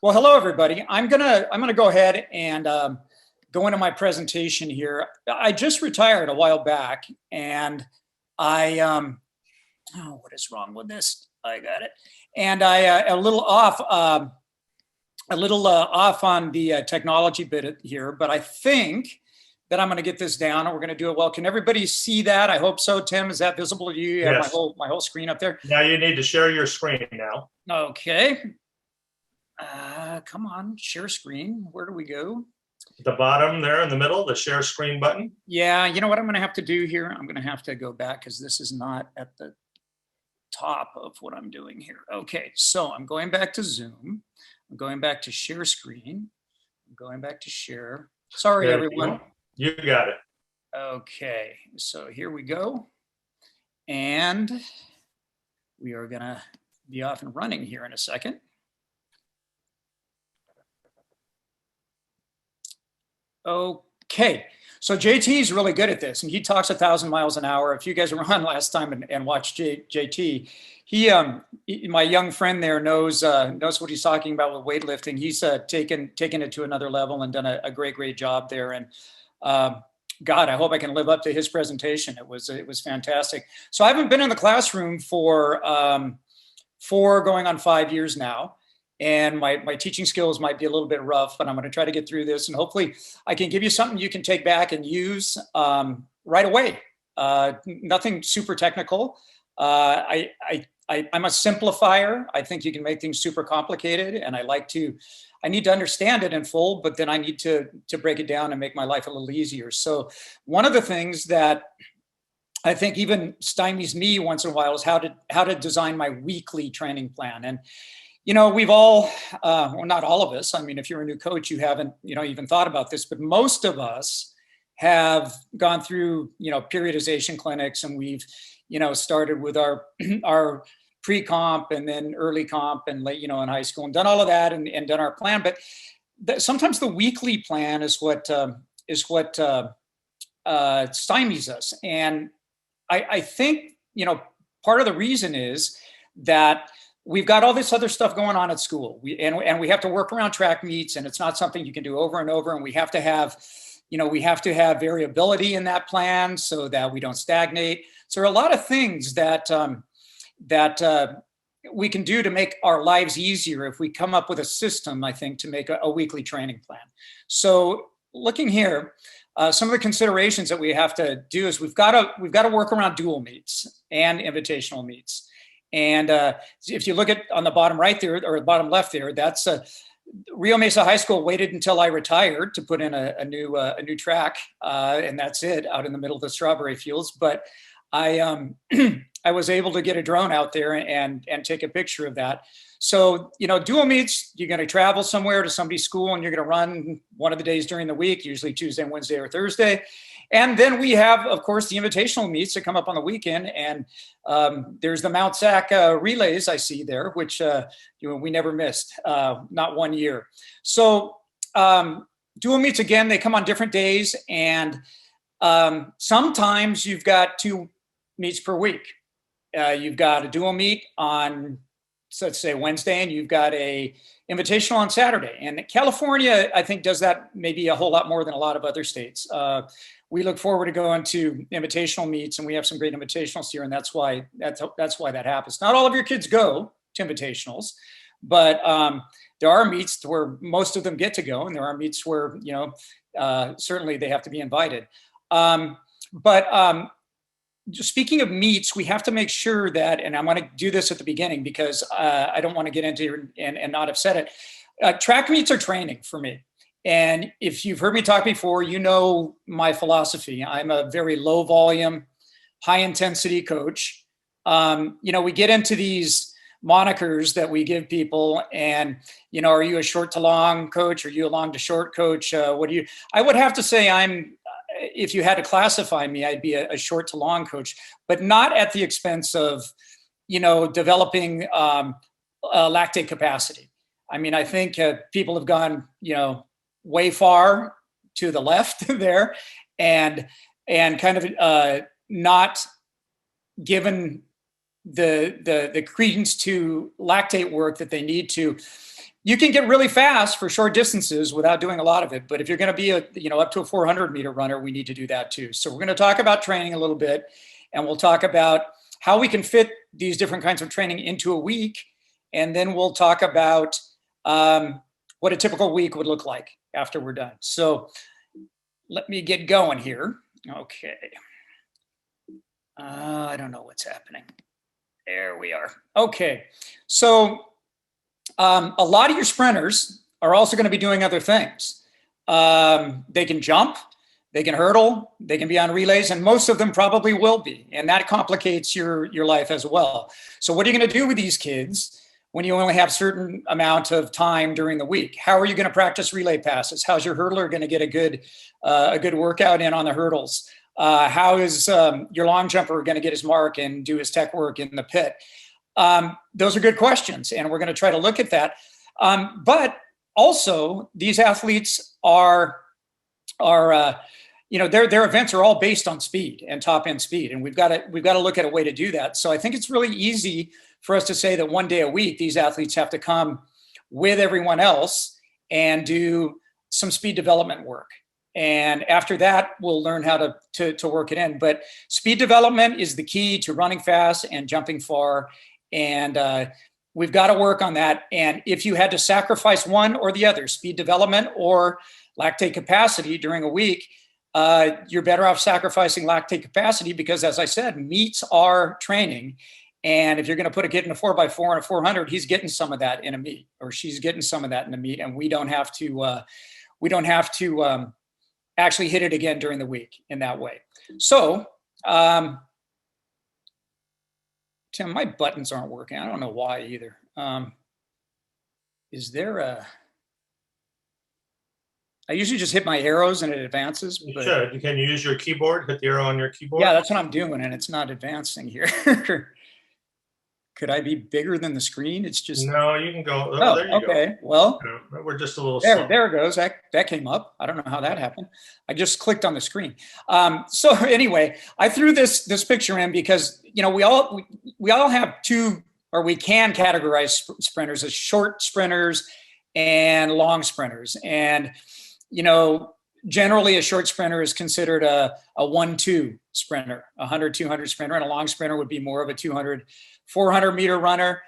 Well, hello everybody. I'm gonna go ahead and go into my presentation here. I just retired a while back, and I oh, what is wrong with this? I got it, and I a little off on the technology bit here, but I think that I'm going to get this down, and we're going to do it well. Can everybody see that? I hope so. Tim, is that visible to you? You have Yes. my whole screen up there. Now you need to share your screen now. Okay. Come on, share screen. Where do we go? At the bottom there in the middle, the share screen button. Yeah, you know what I'm going to have to do here? I'm going to have to go back because this is not at the top of what I'm doing here. Okay, so I'm going back to Zoom. I'm going back to share screen. I'm going back to share. Sorry, There everyone. You got it. Okay, so here we go. And we are going to be off and running here in a second. Okay, so JT is really good at this, and he talks 1,000 miles an hour. If you guys were on last time and watched JT, my young friend there knows what he's talking about with weightlifting. He's taken it to another level and done a great job there. And God, I hope I can live up to his presentation. It was fantastic. So I haven't been in the classroom for going on 5 years now. And my teaching skills might be a little bit rough, but I'm going to try to get through this, and hopefully I can give you something you can take back and use right away. Nothing super technical. I'm a simplifier. I think you can make things super complicated, and I need to understand it in full, but then I need to break it down and make my life a little easier. So one of the things that I think even stymies me once in a while is how to design my weekly training plan. And you know, we've all, well, not all of us. I mean, if you're a new coach, you haven't, even thought about this, but most of us have gone through, periodization clinics, and we've, started with our our pre-comp and then early comp and late, in high school, and done all of that and done our plan. But sometimes the weekly plan is what stymies us. And I think, part of the reason is that we've got all this other stuff going on at school. We have to work around track meets, and it's not something you can do over and over. And we have to have, variability in that plan so that we don't stagnate. So there are a lot of things that we can do to make our lives easier if we come up with a system, I think, to make a weekly training plan. So looking here, some of the considerations that we have to do is we've got to work around dual meets and invitational meets. And if you look at on the bottom right there, or the bottom left there, that's Rio Mesa High School waited until I retired to put in a new track, and that's it, out in the middle of the strawberry fields. But I I was able to get a drone out there and take a picture of that. So dual meets, you're going to travel somewhere to somebody's school, and you're going to run one of the days during the week, usually Tuesday, Wednesday, or Thursday. And then we have, of course, the invitational meets that come up on the weekend. And there's the Mount Sac relays I see there, which we never missed, not 1 year. So dual meets, again, they come on different days. And sometimes you've got 2 meets per week. You've got a dual meet on, let's say, Wednesday, and you've got a invitational on Saturday. And California, I think, does that maybe a whole lot more than a lot of other states. We look forward to going to invitational meets, and we have some great invitationals here, and that's why that happens. Not all of your kids go to invitationals, but there are meets where most of them get to go, and there are meets where certainly they have to be invited. Just speaking of meets, we have to make sure that, and I'm going to do this at the beginning because I don't want to get into and not have said it. Track meets are training for me. And if you've heard me talk before, you know my philosophy. I'm a very low volume, high intensity coach. We get into these monikers that we give people, and are you a short to long coach? Are you a long to short coach? I would have to say if you had to classify me, I'd be a short to long coach, but not at the expense of, developing lactate capacity. I mean, I think people have gone, way far to the left there, and kind of not given the credence to lactate work that they need to. you can get really fast for short distances without doing a lot of it. But if you're going to be up to a 400-meter runner, we need to do that too. So we're going to talk about training a little bit, and we'll talk about how we can fit these different kinds of training into a week. And then we'll talk about what a typical week would look like after we're done. So let me get going here. Okay. I don't know what's happening. There we are. Okay. So a lot of your sprinters are also going to be doing other things. They can jump, they can hurdle, they can be on relays, and most of them probably will be. And that complicates your life as well. So what are you going to do with these kids when you only have a certain amount of time during the week? How are you going to practice relay passes? How's your hurdler going to get a good workout in on the hurdles? How is your long jumper going to get his mark and do his tech work in the pit? Those are good questions, and we're going to try to look at that. But also, these athletes are their events are all based on speed and top end speed, and we've got to look at a way to do that. So I think it's really easy for us to say that one day a week these athletes have to come with everyone else and do some speed development work. And after that, we'll learn how to work it in. But speed development is the key to running fast and jumping far. And we've got to work on that. And if you had to sacrifice one or the other, speed development or lactate capacity during a week, you're better off sacrificing lactate capacity because, as I said, meets our training. And if you're going to put a kid in a 4x4 and a 400, he's getting some of that in a meet, or she's getting some of that in a meet. And we don't have to actually hit it again during the week in that way. So, Tim, my buttons aren't working. I don't know why either. Is there I usually just hit my arrows and it advances. You should. You can use your keyboard, hit the arrow on your keyboard. Yeah, that's what I'm doing, and it's not advancing here. Could I be bigger than the screen? It's just... No, you can go. Oh, there you okay. go. Well, we're just a little there it goes. That came up. I don't know how that happened. I just clicked on the screen. So anyway, I threw this picture in because, we all have two, or we can categorize sprinters as short sprinters and long sprinters. And, generally a short sprinter is considered a 1-2 sprinter, a 100, 200 sprinter, and a long sprinter would be more of a 200, 400 meter runner.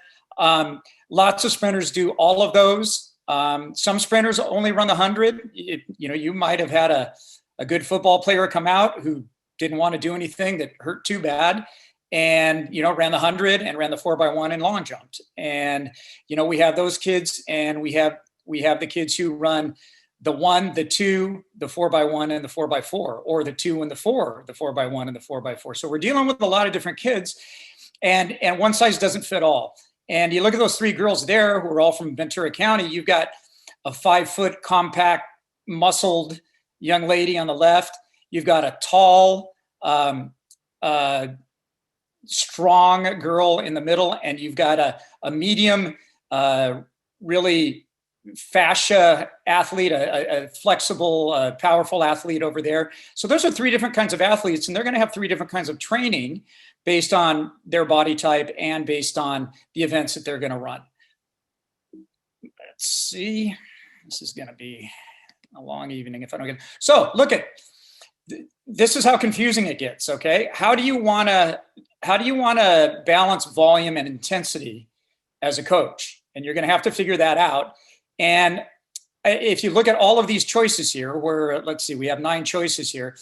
Lots of sprinters do all of those. Some sprinters only run the 100. You might have had a good football player come out who didn't want to do anything that hurt too bad and, ran the 100 and ran the 4x1 and long jumped. And, we have those kids, and we have the kids who run the 1, the 2, the 4x1 and the 4x4, or the 2 and the 4, the 4x1 and the 4x4. So we're dealing with a lot of different kids, and one size doesn't fit all. And you look at those 3 girls there who are all from Ventura County. You've got a 5-foot compact, muscled young lady on the left. You've got a tall, strong girl in the middle, and you've got a medium, really fascia athlete, a flexible, powerful athlete over there. So those are 3 different kinds of athletes, and they're going to have 3 different kinds of training based on their body type and based on the events that they're going to run. Let's see. This is going to be a long evening if I don't get. So look at this is how confusing it gets. Okay, how do you want to balance volume and intensity as a coach? And you're going to have to figure that out. And if you look at all of these choices here, where, let's see, we have 9 choices here.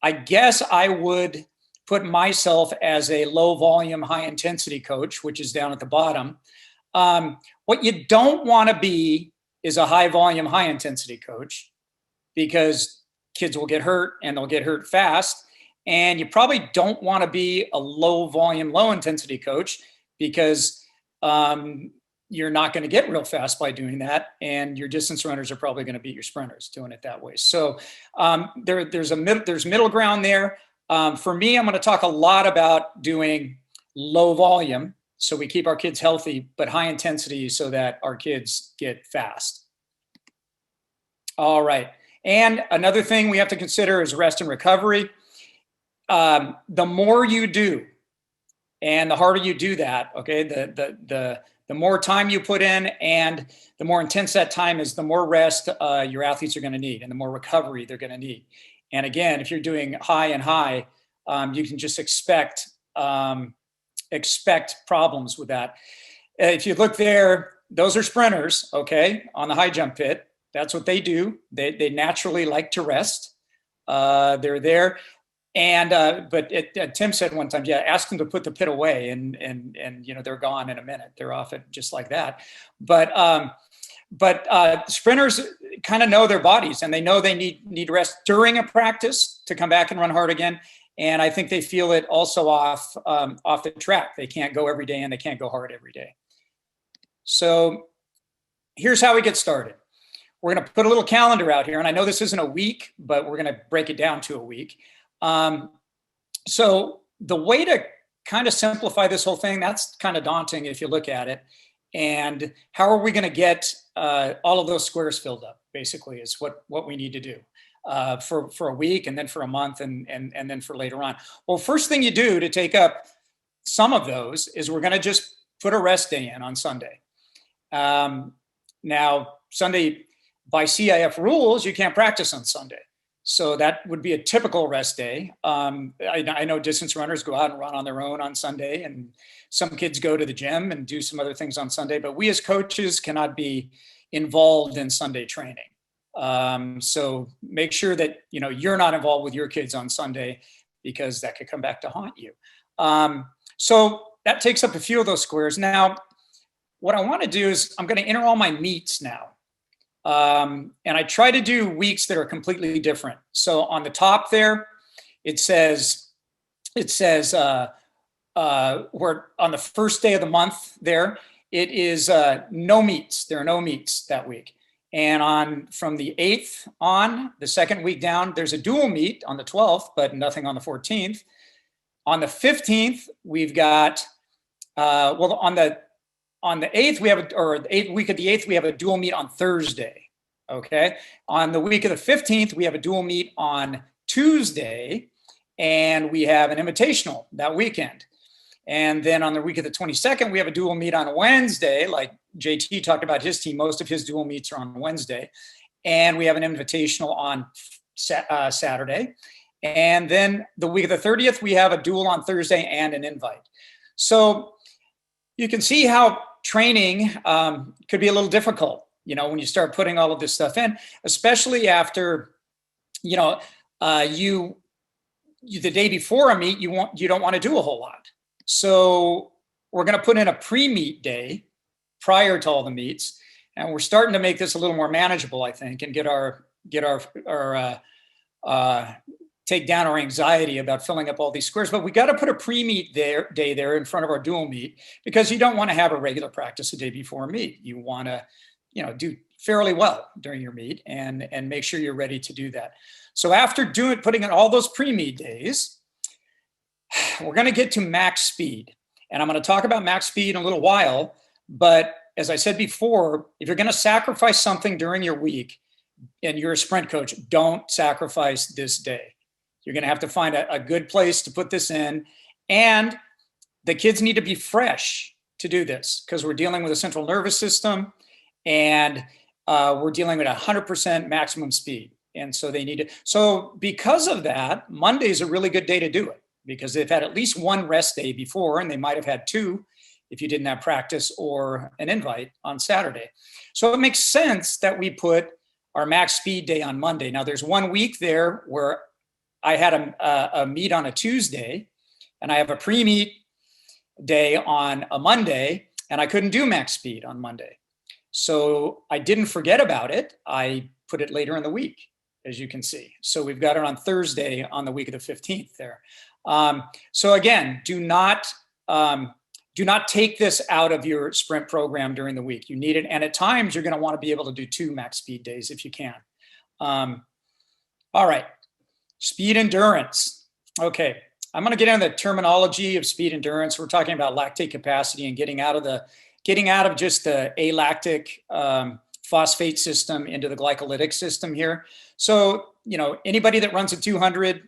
I guess I would put myself as a low volume, high intensity coach, which is down at the bottom. What you don't want to be is a high volume, high intensity coach, because kids will get hurt and they'll get hurt fast. And you probably don't want to be a low volume, low intensity coach, because you're not going to get real fast by doing that. And your distance runners are probably going to beat your sprinters doing it that way. So there's middle ground there. For me, I'm going to talk a lot about doing low volume, so we keep our kids healthy, but high intensity so that our kids get fast. All right. And another thing we have to consider is rest and recovery. The more you do, and the harder you do that, okay, the the more time you put in and the more intense that time is, the more rest your athletes are going to need and the more recovery they're going to need. And again, if you're doing high and high, you can just expect problems with that. If you look there, those are sprinters, okay, on the high jump pit. That's what they do. They naturally like to rest. They're there. And but Tim said one time, yeah, ask them to put the pit away, and they're gone in a minute. They're off it just like that. But sprinters kind of know their bodies, and they know they need rest during a practice to come back and run hard again. And I think they feel it also off the track. They can't go every day, and they can't go hard every day. So here's how we get started. We're going to put a little calendar out here, and I know this isn't a week, but we're going to break it down to a week. So the way to kind of simplify this whole thing, that's kind of daunting if you look at it. And how are we going to get all of those squares filled up, basically, is what we need to do for a week, and then for a month, and then for later on. Well, first thing you do to take up some of those is we're going to just put a rest day in on Sunday. Now, Sunday, by CIF rules, you can't practice on Sunday. So that would be a typical rest day. I know distance runners go out and run on their own on Sunday, and some kids go to the gym and do some other things on Sunday, but we as coaches cannot be involved in Sunday training. So make sure that you're not involved with your kids on Sunday, because that could come back to haunt you. So that takes up a few of those squares. Now, what I want to do is I'm going to enter all my meets now. And I try to do weeks that are completely different. So on the top there, it says where on the first day of the month there, it is no meets. There are no meets that week. And from the 8th on, the second week down, there's a dual meet on the 12th, but nothing on the 14th. On the 15th, we've got, on the 8th, we have week of the 8th, we have a dual meet on Thursday. Okay. On the week of the 15th, we have a dual meet on Tuesday, and we have an invitational that weekend. And then on the week of the 22nd, we have a dual meet on Wednesday. Like JT talked about his team, most of his dual meets are on Wednesday. And we have an invitational on Saturday. And then the week of the 30th, we have a dual on Thursday and an invite. So you can see how training could be a little difficult, when you start putting all of this stuff in, especially after, the day before a meet, you don't want to do a whole lot. So we're going to put in a pre-meet day prior to all the meets, and we're starting to make this a little more manageable, I think, and take down our anxiety about filling up all these squares. But we got to put a pre-meet day there in front of our dual meet, because you don't want to have a regular practice the day before a meet. You want to, do fairly well during your meet and make sure you're ready to do that. So after putting in all those pre-meet days, we're going to get to max speed. And I'm going to talk about max speed in a little while. But as I said before, if you're going to sacrifice something during your week and you're a sprint coach, don't sacrifice this day. You're going to have to find a good place to put this in. And the kids need to be fresh to do this, because we're dealing with a central nervous system, and we're dealing with 100% maximum speed. And so they need to. So because of that, Monday is a really good day to do it, because they've had at least one rest day before, and they might have had two if you didn't have practice or an invite on Saturday. So it makes sense that we put our max speed day on Monday. Now, there's 1 week there where I had a meet on a Tuesday, and I have a pre-meet day on a Monday, and I couldn't do max speed on Monday. So I didn't forget about it. I put it later in the week, as you can see. So we've got it on Thursday on the week of the 15th there. So again, do not take this out of your sprint program during the week. You need it. And at times you're going to want to be able to do 2 max speed days if you can. All right. Speed endurance. Okay. I'm going to get into the terminology of speed endurance. We're talking about lactate capacity and getting out of just the alactic phosphate system into the glycolytic system here. So, anybody that runs a 200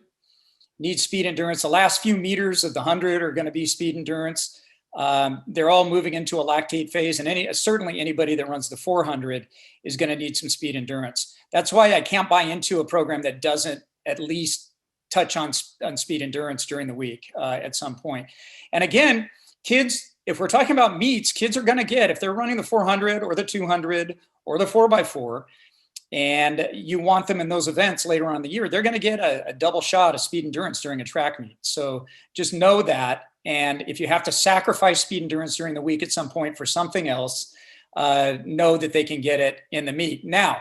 needs speed endurance. The last few meters of the 100 are going to be speed endurance. They're all moving into a lactate phase, and certainly anybody that runs the 400 is going to need some speed endurance. That's why I can't buy into a program that doesn't at least touch on speed endurance during the week at some point. And again, kids, if we're talking about meets, kids are going to get, if they're running the 400 or the 200 or the 4x4, and you want them in those events later on in the year, they're going to get a double shot of speed endurance during a track meet. So just know that. And if you have to sacrifice speed endurance during the week at some point for something else, know that they can get it in the meet. Now,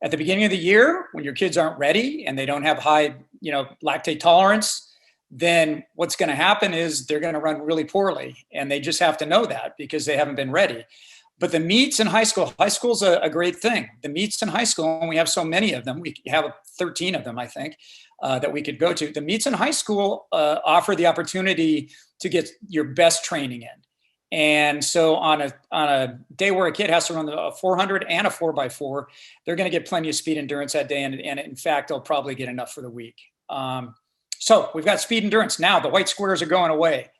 at the beginning of the year, when your kids aren't ready and they don't have high, lactate tolerance, then what's going to happen is they're going to run really poorly. And they just have to know that because they haven't been ready. But the meets in high school's a great thing. The meets in high school, and we have so many of them, we have 13 of them, I think, that we could go to. The meets in high school offer the opportunity to get your best training in. And so on a day where a kid has to run a 400 and a 4x4, they're going to get plenty of speed endurance that day. And in fact, they'll probably get enough for the week. So we've got speed endurance. Now the white squares are going away.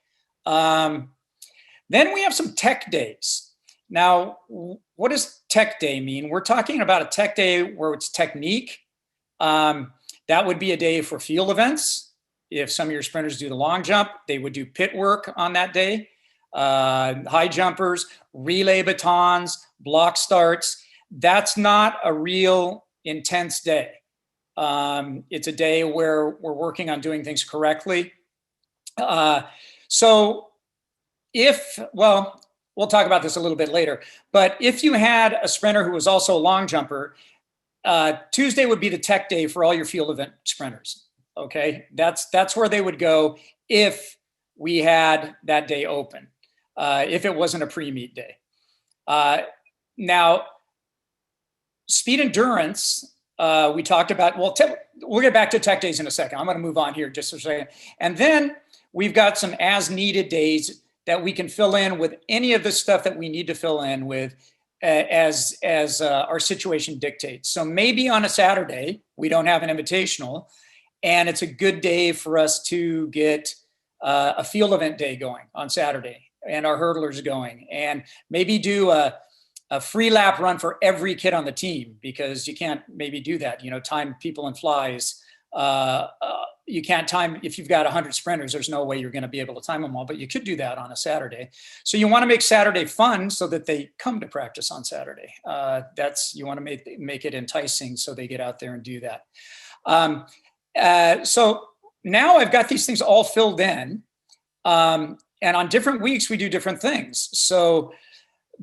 Then we have some tech days. Now, what does tech day mean? We're talking about a tech day where it's technique. That would be a day for field events. If some of your sprinters do the long jump, they would do pit work on that day. High jumpers, relay batons, block starts. That's not a real intense day. It's a day where we're working on doing things correctly. We'll talk about this a little bit later, but if you had a sprinter who was also a long jumper, Tuesday would be the tech day for all your field event sprinters. Okay, that's where they would go if we had that day open, if it wasn't a pre-meet day. Now, speed endurance, we talked about, we'll get back to tech days in a second. I'm going to move on here just for a second. And then we've got some as needed days that we can fill in with any of the stuff that we need to fill in with as our situation dictates. So maybe on a Saturday, we don't have an invitational, and it's a good day for us to get a field event day going on Saturday and our hurdlers going, and maybe do a free lap run for every kid on the team, because you can't maybe do that, time people in flies. You can't time, if you've got 100 sprinters, there's no way you're going to be able to time them all, but you could do that on a Saturday. So you want to make Saturday fun so that they come to practice on Saturday. You want to make it enticing so they get out there and do that. So now I've got these things all filled in, and on different weeks we do different things. So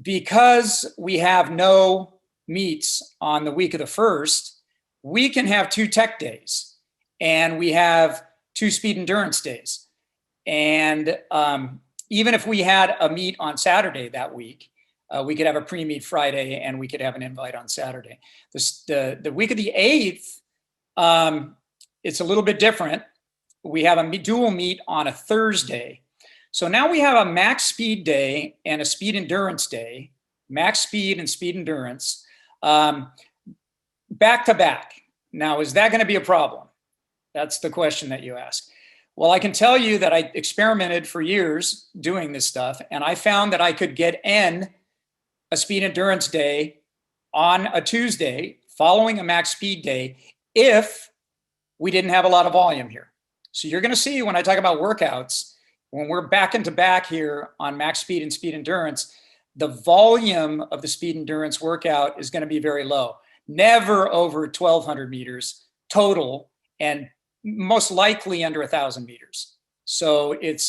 because we have no meets on the week of the 1st, we can have 2 tech days. And we have 2 speed endurance days. And even if we had a meet on Saturday that week, we could have a pre-meet Friday and we could have an invite on Saturday. The week of the 8th, it's a little bit different. We have a dual meet on a Thursday. So now we have a max speed day and a speed endurance day, max speed and speed endurance, back to back. Now, is that going to be a problem? That's the question that you ask. Well, I can tell you that I experimented for years doing this stuff, and I found that I could get in a speed endurance day on a Tuesday following a max speed day if we didn't have a lot of volume here. So you're going to see when I talk about workouts, when we're back into back here on max speed and speed endurance, the volume of the speed endurance workout is going to be very low. Never over 1,200 meters total, and most likely under 1,000 meters. So it's,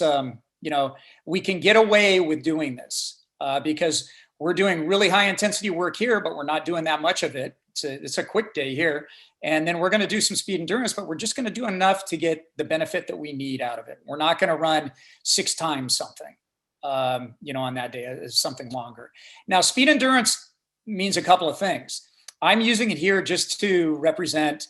we can get away with doing this because we're doing really high intensity work here, but we're not doing that much of it. It's a quick day here. And then we're going to do some speed endurance, but we're just going to do enough to get the benefit that we need out of it. We're not going to run 6 times something, on that day, something longer. Now, speed endurance means a couple of things. I'm using it here just to represent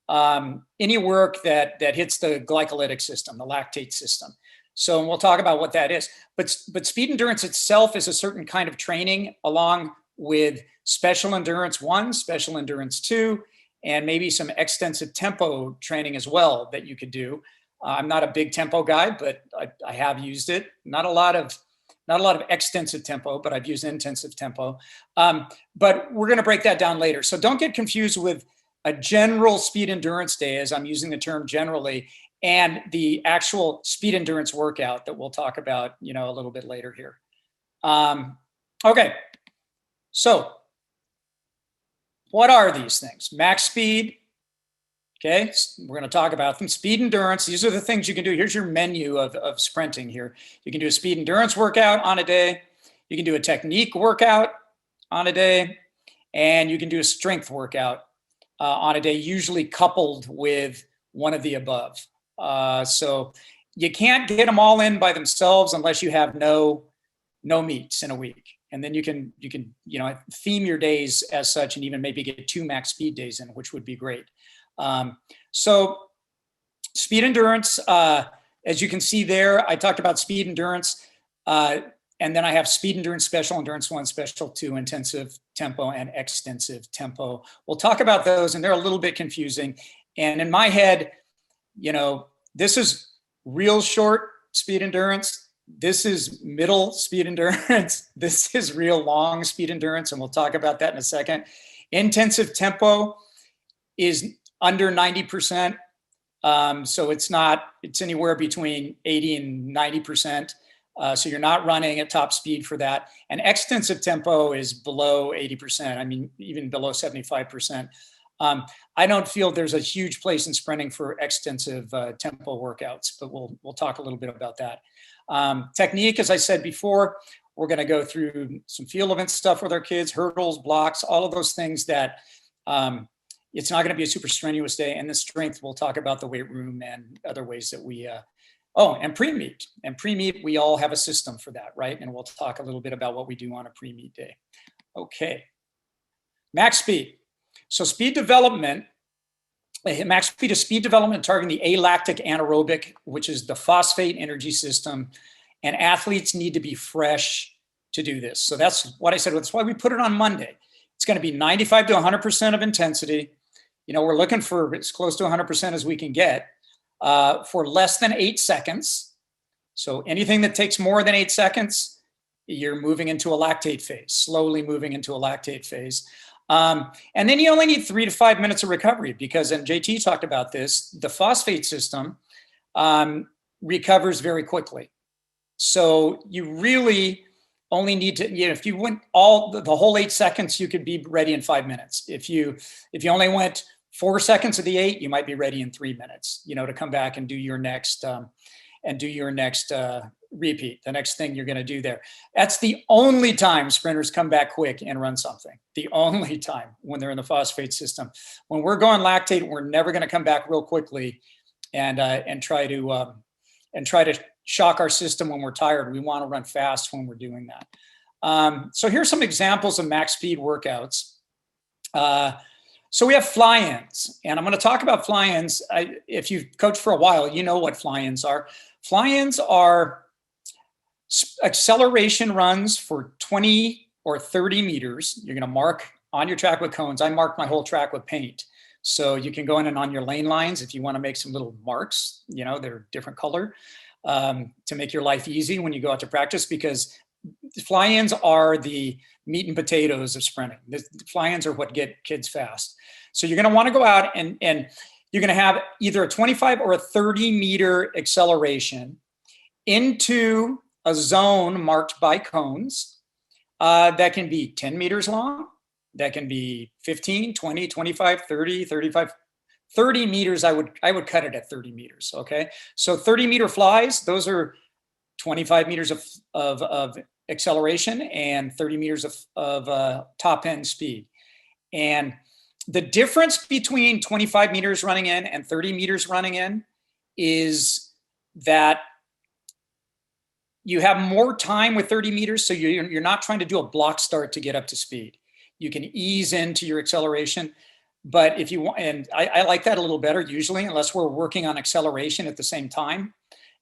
any work that hits the glycolytic system, the lactate system. So we'll talk about what that is. But speed endurance itself is a certain kind of training along with special endurance 1, special endurance 2, and maybe some extensive tempo training as well that you could do. I'm not a big tempo guy, but I have used it. Not a lot of not a lot of extensive tempo, but I've used intensive tempo. But we're going to break that down later. So don't get confused with a general speed endurance day, as I'm using the term generally, and the actual speed endurance workout that we'll talk about, a little bit later here. Okay, so what are these things? Max speed. Okay, we're going to talk about them. Speed endurance. These are the things you can do. Here's your menu of sprinting here. You can do a speed endurance workout on a day. You can do a technique workout on a day. And you can do a strength workout on a day, usually coupled with one of the above. So you can't get them all in by themselves unless you have no meets in a week. And then you can theme your days as such and even maybe get 2 max speed days in, which would be great. So speed endurance, as you can see there, I talked about speed endurance, and then I have speed endurance, special endurance 1, special 2, intensive tempo, and extensive tempo. We'll talk about those, and they're a little bit confusing. And in my head, this is real short speed endurance. This is middle speed endurance. This is real long speed endurance, and we'll talk about that in a second. Intensive tempo is under 90%. So it's anywhere between 80 and 90%. So you're not running at top speed for that. And extensive tempo is below 80%. I mean, even below 75%. I don't feel there's a huge place in sprinting for extensive tempo workouts, but we'll talk a little bit about that. Technique, as I said before, we're going to go through some field event stuff with our kids, hurdles, blocks, all of those things that it's not going to be a super strenuous day. And the strength, we'll talk about the weight room and other ways that we, and pre-meet. And pre-meet, we all have a system for that, right? And we'll talk a little bit about what we do on a pre-meet day. Okay. Max speed. So speed development, max speed is speed development targeting the alactic anaerobic, which is the phosphate energy system. And athletes need to be fresh to do this. So that's what I said. That's why we put it on Monday. It's going to be 95 to 100% of intensity. We're looking for as close to 100% as we can get for less than 8 seconds. So anything that takes more than 8 seconds, you're moving into a lactate phase, slowly moving into a lactate phase. And then you only need 3 to 5 minutes of recovery because, and JT talked about this, the phosphate system recovers very quickly. So you really only need to, if you went the whole 8 seconds, you could be ready in 5 minutes. If you only went 4 seconds of the 8, you might be ready in 3 minutes, to come back and do your next repeat, the next thing you're going to do there. That's the only time sprinters come back quick and run something. The only time when they're in the phosphate system. When we're going lactate, we're never going to come back real quickly and try to shock our system when we're tired. We want to run fast when we're doing that. So here's some examples of max speed workouts. So we have fly-ins, and I'm going to talk about fly-ins. If you've coached for a while, you know what fly-ins are. Fly-ins are acceleration runs for 20 or 30 meters. You're going to mark on your track with cones. I mark my whole track with paint. So you can go in and on your lane lines if you want to make some little marks, they're different color to make your life easy when you go out to practice, because fly-ins are the meat and potatoes of sprinting. The fly-ins are what get kids fast. So you're going to want to go out and you're going to have either a 25 or a 30 meter acceleration into a zone marked by cones that can be 10 meters long, that can be 15, 20, 25, 30, 35, 30 meters. I would cut it at 30 meters. Okay. So 30 meter flies, those are 25 meters of acceleration and 30 meters of top end speed. And the difference between 25 meters running in and 30 meters running in is that you have more time with 30 meters. So you're not trying to do a block start to get up to speed. You can ease into your acceleration. But if you want, and I like that a little better usually, unless we're working on acceleration at the same time.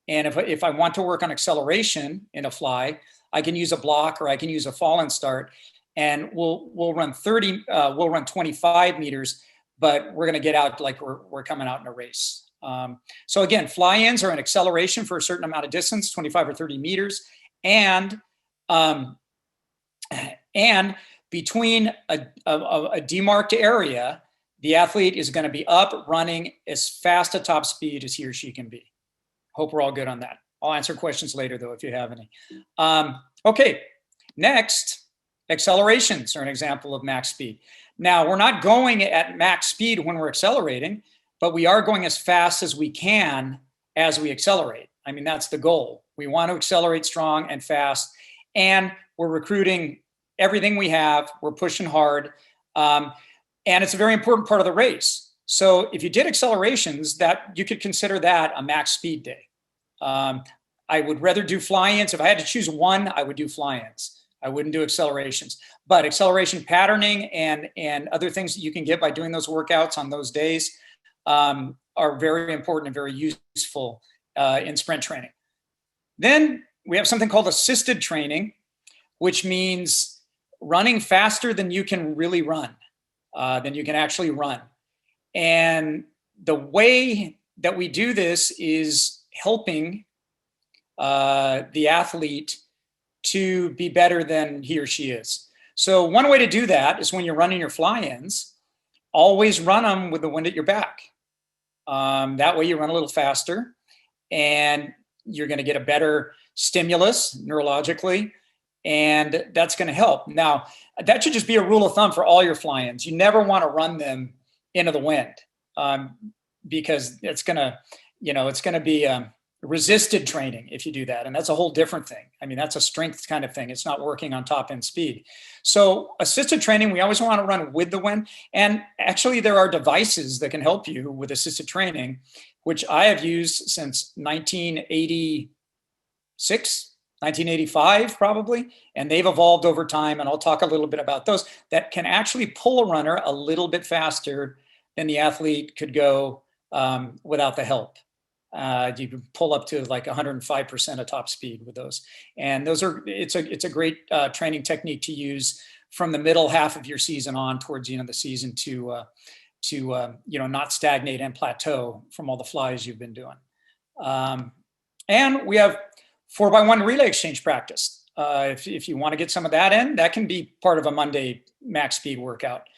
And if I want to work on acceleration in a fly, I can use a block or I can use a fall and start, and we'll run 25 meters, but we're going to get out like we're coming out in a race. So again, fly-ins are an acceleration for a certain amount of distance, 25 or 30 meters, and Um, and between a demarked area, the athlete is going to be up running as fast at top speed as he or she can be. Hope we're all good on that. I'll answer questions later, though, if you have any. Okay, next, accelerations are an example of max speed. Now, we're not going at max speed when we're accelerating, but we are going as fast as we can as we accelerate. I mean, that's the goal. We want to accelerate strong and fast, and we're recruiting everything we have. We're pushing hard, and it's a very important part of the race. So if you did accelerations, that you could consider that a max speed day. I would rather do fly-ins. If I had to choose one, I would do fly-ins. I wouldn't do accelerations. But acceleration patterning and other things that you can get by doing those workouts on those days are very important and very useful in sprint training. Then we have something called assisted training, which means running faster than you can really run, than you can actually run. And the way that we do this is helping the athlete to be better than he or she is. So one way to do that is when you're running your fly-ins, always run them with the wind at your back. That way you run a little faster and you're going to get a better stimulus neurologically, and that's going to help. Now, that should just be a rule of thumb for all your fly-ins. You never want to run them into the wind because it's going to be resisted training if you do that. And that's a whole different thing. I mean, that's a strength kind of thing. It's not working on top end speed. So assisted training, we always want to run with the wind. And actually there are devices that can help you with assisted training, which I have used since 1986, 1985 probably, and they've evolved over time. And I'll talk a little bit about those that can actually pull a runner a little bit faster than the athlete could go without the help. You can pull up to like 105% of top speed with those. And it's a great training technique to use from the middle half of your season on towards the end of the season to not stagnate and plateau from all the flies you've been doing. And we have 4x1 relay exchange practice. If you want to get some of that in, that can be part of a Monday max speed workout.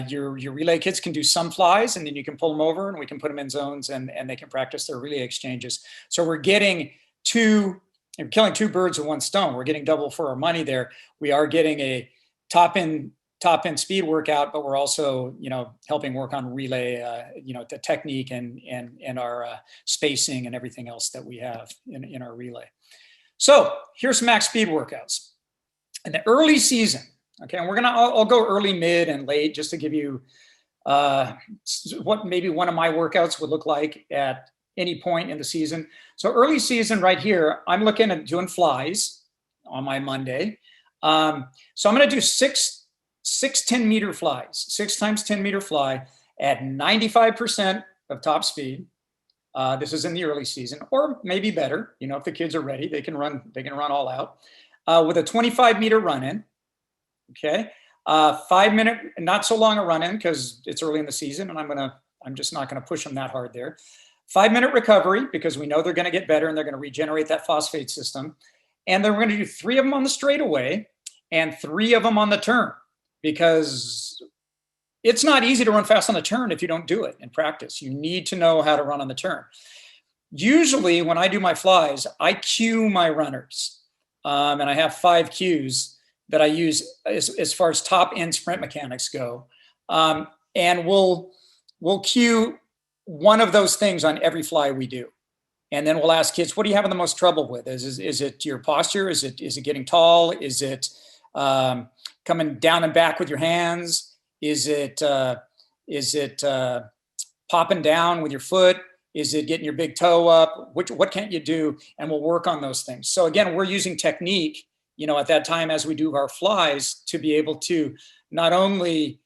Your relay kids can do some flies and then you can pull them over and we can put them in zones and they can practice their relay exchanges. So we're killing two birds with one stone. We're getting double for our money there. We are getting a top end speed workout, but we're also, helping work on relay, the technique and our spacing and everything else that we have in our relay. So here's some max speed workouts. In the early season, okay, and I'll go early, mid, and late just to give you what maybe one of my workouts would look like at any point in the season. So early season right here, I'm looking at doing flies on my Monday. So I'm going to do six 10-meter flies, 6 times 10-meter fly at 95% of top speed. This is in the early season, or maybe better. If the kids are ready, they can run all out with a 25-meter run-in. Okay, 5-minute, not so long a run-in because it's early in the season, and I'm just not going to push them that hard there. 5-minute recovery because we know they're going to get better and they're going to regenerate that phosphate system. And then we're going to do 3 of them on the straightaway and 3 of them on the turn because it's not easy to run fast on the turn if you don't do it in practice. You need to know how to run on the turn. Usually when I do my flies, I cue my runners, and I have 5 cues that I use as far as top end sprint mechanics go. And we'll cue one of those things on every fly we do. And then we'll ask kids, what are you having the most trouble with? Is it your posture? Is it getting tall? Is it coming down and back with your hands? Is it popping down with your foot? Is it getting your big toe up? What can't you do? And we'll work on those things. So again, we're using technique, at that time as we do our flies to be able to not only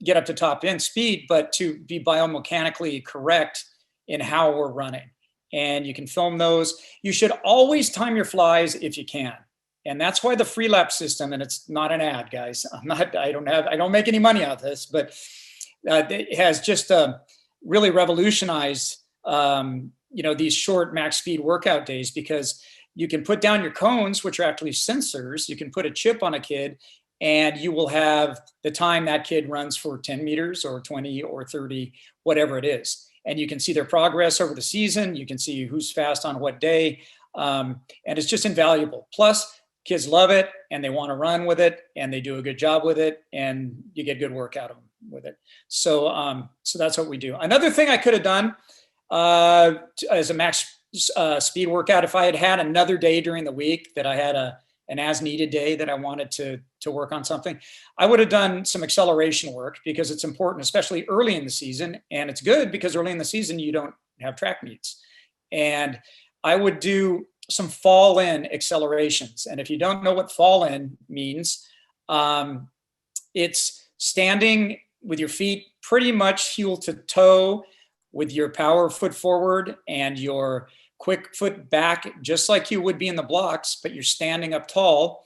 get up to top end speed, but to be biomechanically correct in how we're running. And you can film those. You should always time your flies if you can. And that's why the Freelap system, and it's not an ad, guys. I don't make any money out of this, but it has just really revolutionized, these short max speed workout days because you can put down your cones, which are actually sensors. You can put a chip on a kid, and you will have the time that kid runs for 10 meters or 20 or 30, whatever it is. And you can see their progress over the season. You can see who's fast on what day. And it's just invaluable. Plus, kids love it, and they want to run with it, and they do a good job with it, and you get good work out of them with it. So, so that's what we do. Another thing I could have done as a max speed workout, if I had had another day during the week that I had an as needed day that I wanted to work on something, I would have done some acceleration work, because it's important, especially early in the season. And it's good because early in the season, you don't have track meets. And I would do some fall in accelerations. And if you don't know what fall in means, it's standing with your feet pretty much heel to toe, with your power foot forward and your quick foot back, just like you would be in the blocks, but you're standing up tall.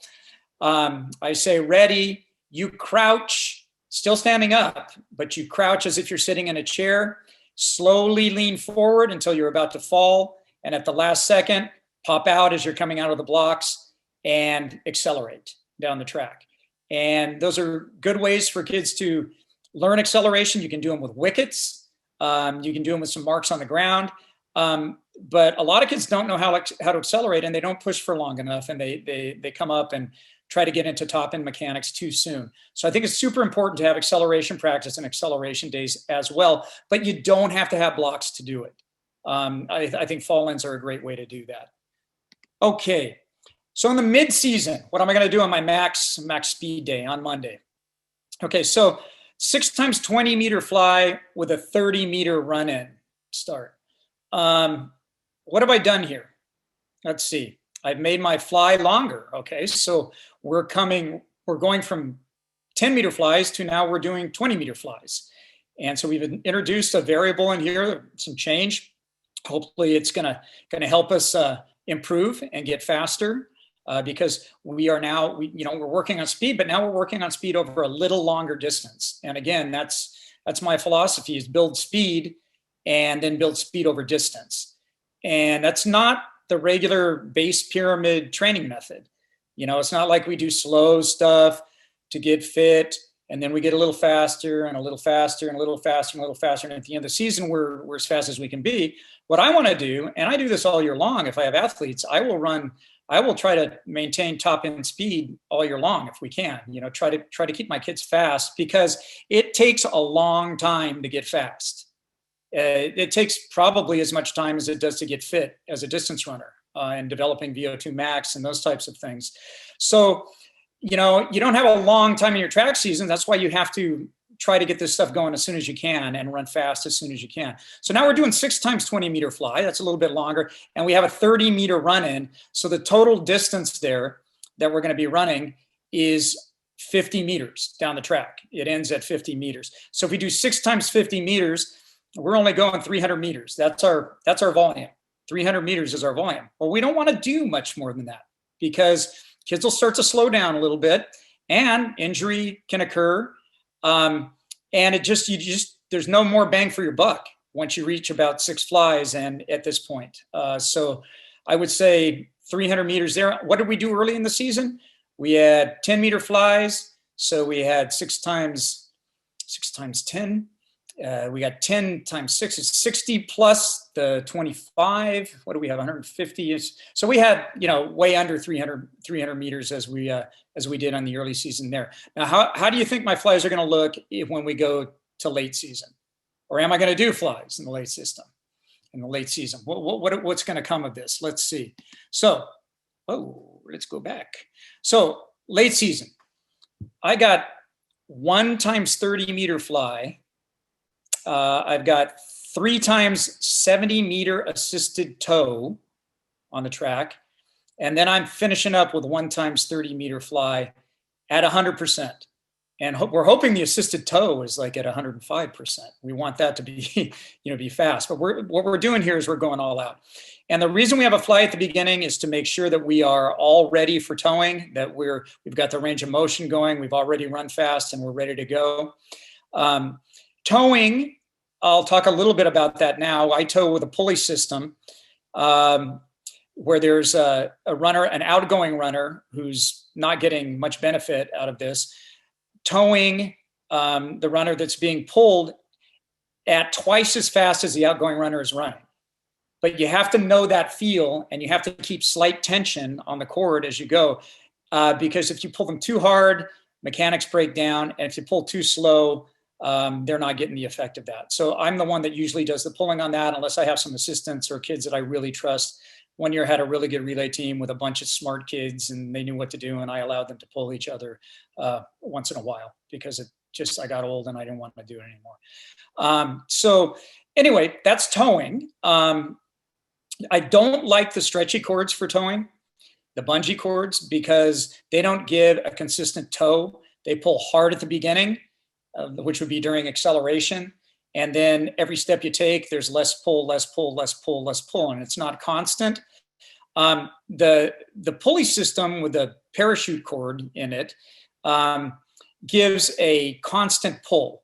I say ready, you crouch, still standing up, but you crouch as if you're sitting in a chair, slowly lean forward until you're about to fall. And at the last second, pop out as you're coming out of the blocks and accelerate down the track. And those are good ways for kids to learn acceleration. You can do them with wickets. You can do them with some marks on the ground. But a lot of kids don't know how to accelerate, and they don't push for long enough, and they come up and try to get into top end mechanics too soon. So I think it's super important to have acceleration practice and acceleration days as well, but you don't have to have blocks to do it. I think fall ins are a great way to do that. Okay, so in the mid-season, what am I going to do on my max speed day on Monday? Okay, so 6 times 20 meter fly with a 30 meter run in start. What have I done here? Let's see. I've made my fly longer. Okay, so we're going from 10 meter flies to now we're doing 20 meter flies. And so we've introduced a variable in here, some change. Hopefully it's gonna help us improve and get faster, because we are now, we're working on speed, but now we're working on speed over a little longer distance. And again, that's my philosophy, is build speed and then build speed over distance. And that's not the regular base pyramid training method. It's not like we do slow stuff to get fit, and then we get a little faster and a little faster and a little faster and a little faster. And at the end of the season, we're as fast as we can be. What I want to do, and I do this all year long, if I have athletes, I will try to maintain top end speed all year long if we can, try to keep my kids fast, because it takes a long time to get fast. It takes probably as much time as it does to get fit as a distance runner, and developing VO2 max and those types of things. So, you don't have a long time in your track season. That's why you have to try to get this stuff going as soon as you can and run fast as soon as you can. So now we're doing 6 times 20 meter fly. That's a little bit longer. And we have a 30 meter run in. So the total distance there that we're going to be running is 50 meters down the track. It ends at 50 meters. So if we do 6 times 50 meters, we're only going 300 meters. That's our volume. 300 meters is our volume. Well, we don't want to do much more than that, because kids will start to slow down a little bit, and injury can occur. And there's no more bang for your buck once you reach about 6 flies and at this point. So I would say 300 meters there. What did we do early in the season? We had 10 meter flies. So we had 6 times 10. We got 10 times 6 is 60 plus the 25. What do we have? 150. So we had, way under 300 meters as we did on the early season there. Now, how do you think my flies are going to look when we go to late season? Or am I going to do flies in the late season? What's going to come of this? Let's see. So, let's go back. So late season, I got 1 times 30 meter fly. I've got 3 times 70 meter assisted toe on the track. And then I'm finishing up with 1 times 30 meter fly at 100%. And we're hoping the assisted toe is like at 105%. We want that to be, be fast. But what we're doing here is we're going all out. And the reason we have a fly at the beginning is to make sure that we are all ready for towing, that we've got the range of motion going, we've already run fast, and we're ready to go. Towing, I'll talk a little bit about that now. I tow with a pulley system. where there's a runner, an outgoing runner who's not getting much benefit out of this, towing the runner that's being pulled at twice as fast as the outgoing runner is running. But you have to know that feel, and you have to keep slight tension on the cord as you go, because if you pull them too hard, mechanics break down, and if you pull too slow, they're not getting the effect of that. So I'm the one that usually does the pulling on that, unless I have some assistants or kids that I really trust. One year I had a really good relay team with a bunch of smart kids, and they knew what to do, and I allowed them to pull each other once in a while, because I got old and I didn't want to do it anymore. So anyway, that's towing. I don't like the stretchy cords for towing, the bungee cords, because they don't give a consistent tow. They pull hard at the beginning, which would be during acceleration. And then every step you take, there's less pull, less pull, less pull, less pull, and it's not constant. The pulley system with the parachute cord in it gives a constant pull.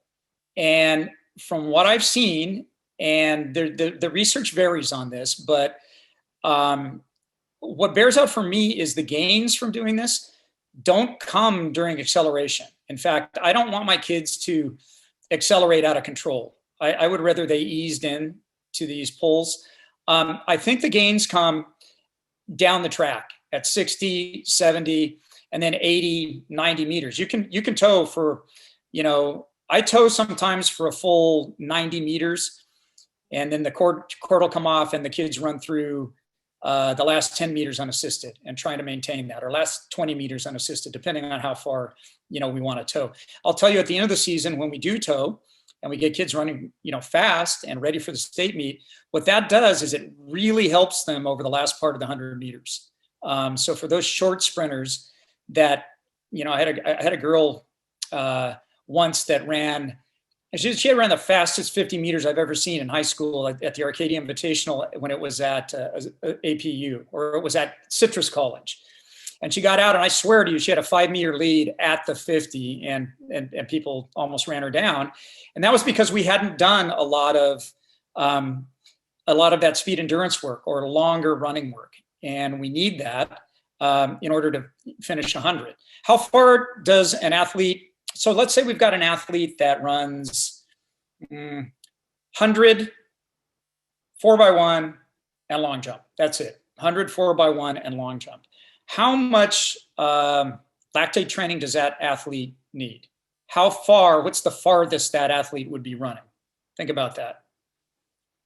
And from what I've seen, and the research varies on this, but what bears out for me is the gains from doing this don't come during acceleration. In fact, I don't want my kids to accelerate out of control. I would rather they eased in to these pulls. I think the gains come down the track at 60, 70, and then 80, 90 meters. You can tow for, I tow sometimes for a full 90 meters. And then the cord will come off and the kids run through the last 10 meters unassisted and trying to maintain that, or last 20 meters unassisted, depending on how far, we want to tow. I'll tell you, at the end of the season, when we do tow and we get kids running, fast and ready for the state meet, what that does is it really helps them over the last part of the 100 meters. So for those short sprinters that, I had a girl once that ran, she had ran the fastest 50 meters I've ever seen in high school at the Arcadia Invitational when it was at APU, or it was at Citrus College. And she got out, and I swear to you, she had a 5-meter lead at the 50, and people almost ran her down. And that was because we hadn't done a lot of that speed endurance work or longer running work. And we need that in order to finish 100. How far does an athlete, so let's say we've got an athlete that runs 100, 4x1, and long jump. That's it. 100, 4x1, and long jump. How much lactate training does that athlete need? How far, what's the farthest that athlete would be running? Think about that.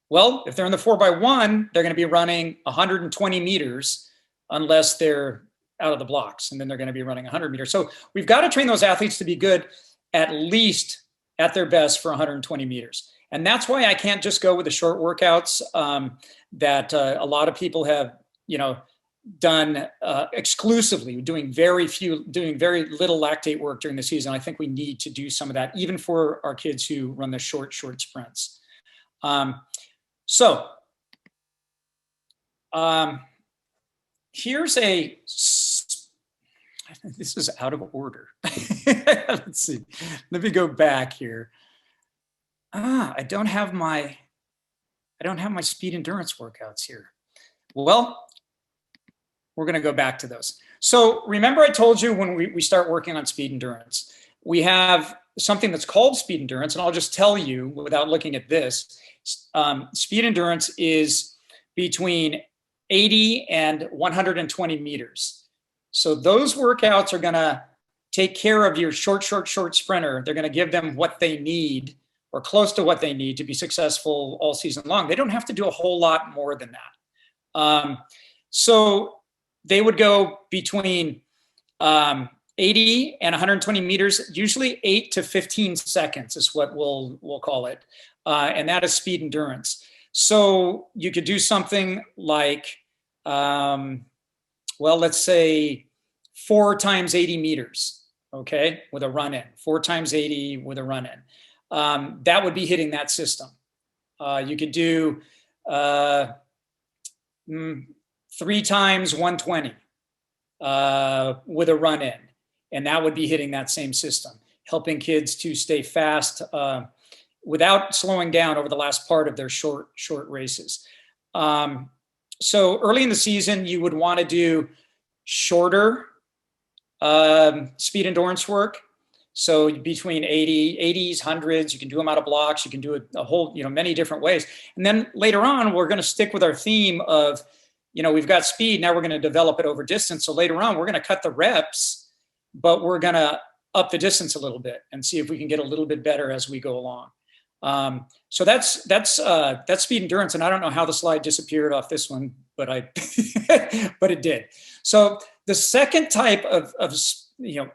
Well, if they're in the 4x1, they're going to be running 120 meters unless they're out of the blocks, and then they're going to be running 100 meters. So we've got to train those athletes to be good at least at their best for 120 meters. And that's why I can't just go with the short workouts that a lot of people have, done exclusively, doing very little lactate work during the season. I think we need to do some of that, even for our kids who run the short sprints. Here's this is out of order. Let's see. Let me go back here. I don't have my speed endurance workouts here. Well, we're going to go back to those. So remember I told you when we start working on speed endurance, we have something that's called speed endurance, and I'll just tell you without looking at this. Speed endurance is between 80 and 120 meters. So those workouts are going to take care of your short sprinter. They're going to give them what they need, or close to what they need, to be successful all season long. They don't have to do a whole lot more than that. So they would go between 80 and 120 meters, usually 8 to 15 seconds is what we'll call it. And that is speed endurance. So you could do something like, let's say 4 times 80 meters, okay, with a run in, 4 times 80 with a run in. That would be hitting that system. You could do 3 times 120 with a run in, and that would be hitting that same system, helping kids to stay fast without slowing down over the last part of their short races. So early in the season, you would want to do shorter speed endurance work. So between 80s, 100s, you can do them out of blocks. You can do it a whole, many different ways. And then later on, we're going to stick with our theme of, we've got speed. Now we're going to develop it over distance. So later on, we're going to cut the reps, but we're going to up the distance a little bit and see if we can get a little bit better as we go along. So that's speed endurance. And I don't know how the slide disappeared off this one, but but it did. So the second type of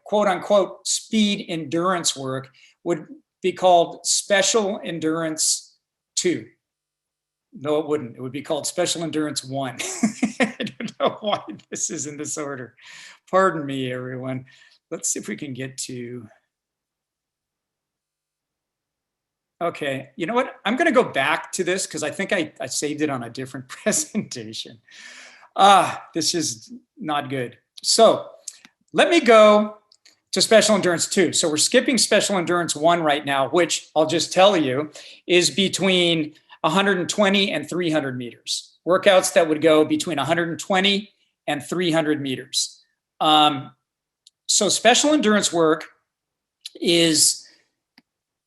quote unquote speed endurance work would be called special endurance 2. No, it wouldn't. It would be called special endurance 1. I don't know why this is in this order. Pardon me, everyone. Let's see if we can get to. Okay, you know what? I'm going to go back to this because I think I saved it on a different presentation. This is not good. So let me go to special endurance 2. So we're skipping special endurance 1 right now, which I'll just tell you is between 120 and 300 meters. Workouts that would go between 120 and 300 meters. So special endurance work is,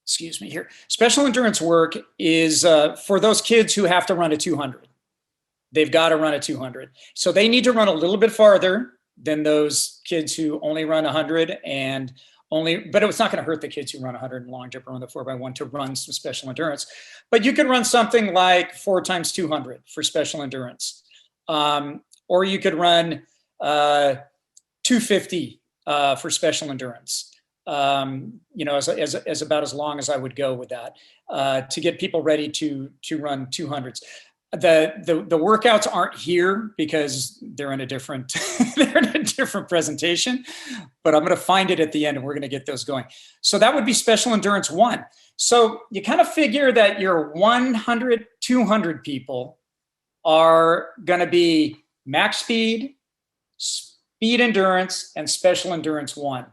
excuse me here. Special endurance work is for those kids who have to run a 200. They've got to run a 200. So they need to run a little bit farther than those kids who only run 100 and but it's not going to hurt the kids who run 100 in long jump or run the 4x1 to run some special endurance. But you could run something like 4 times 200 for special endurance. Or you could run 250 for special endurance. As about as long as I would go with that to get people ready to run 200s. The workouts aren't here because they're in a different presentation, but I'm going to find it at the end and we're going to get those going. So that would be special endurance 1. So you kind of figure that your 100, 200 people are going to be max speed, speed endurance, and special endurance 1.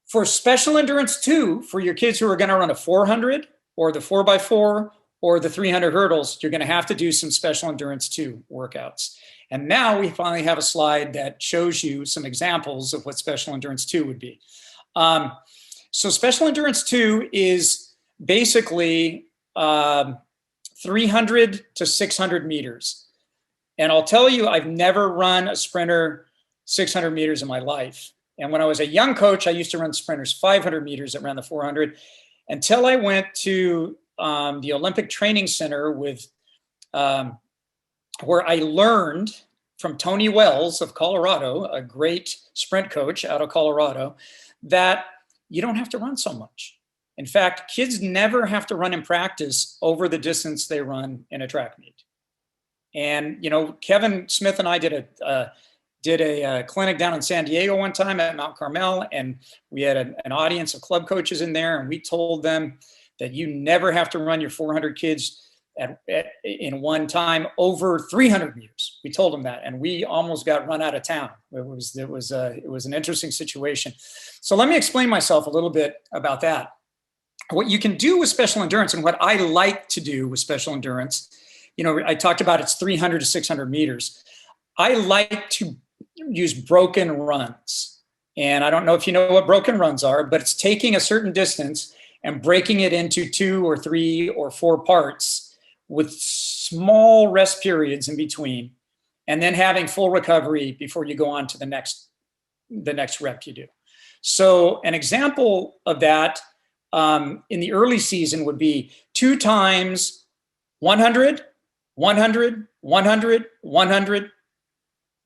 For special endurance 2, for your kids who are going to run a 400 or the 4x4 or the 300 hurdles, you're going to have to do some special endurance 2 workouts. And now we finally have a slide that shows you some examples of what special endurance 2 would be. So special endurance 2 is basically 300 to 600 meters. And I'll tell you, I've never run a sprinter 600 meters in my life. And when I was a young coach, I used to run sprinters 500 meters that ran the 400 until I went to the Olympic Training Center where I learned from Tony Wells of Colorado, a great sprint coach out of Colorado, that you don't have to run so much. In fact, kids never have to run in practice over the distance they run in a track meet. And, Kevin Smith and I did a clinic down in San Diego one time at Mount Carmel, and we had an audience of club coaches in there, and we told them that you never have to run your 400 kids in one time over 300 meters. We told them that, and we almost got run out of town. It was an interesting situation. So let me explain myself a little bit about that. What you can do with special endurance, and what I like to do with special endurance, I talked about it's 300 to 600 meters. I like to use broken runs. And I don't know if you know what broken runs are, but it's taking a certain distance and breaking it into 2 or 3 or 4 parts with small rest periods in between, and then having full recovery before you go on to the next rep you do. So an example of that in the early season would be 2 times 100, 100, 100, 100,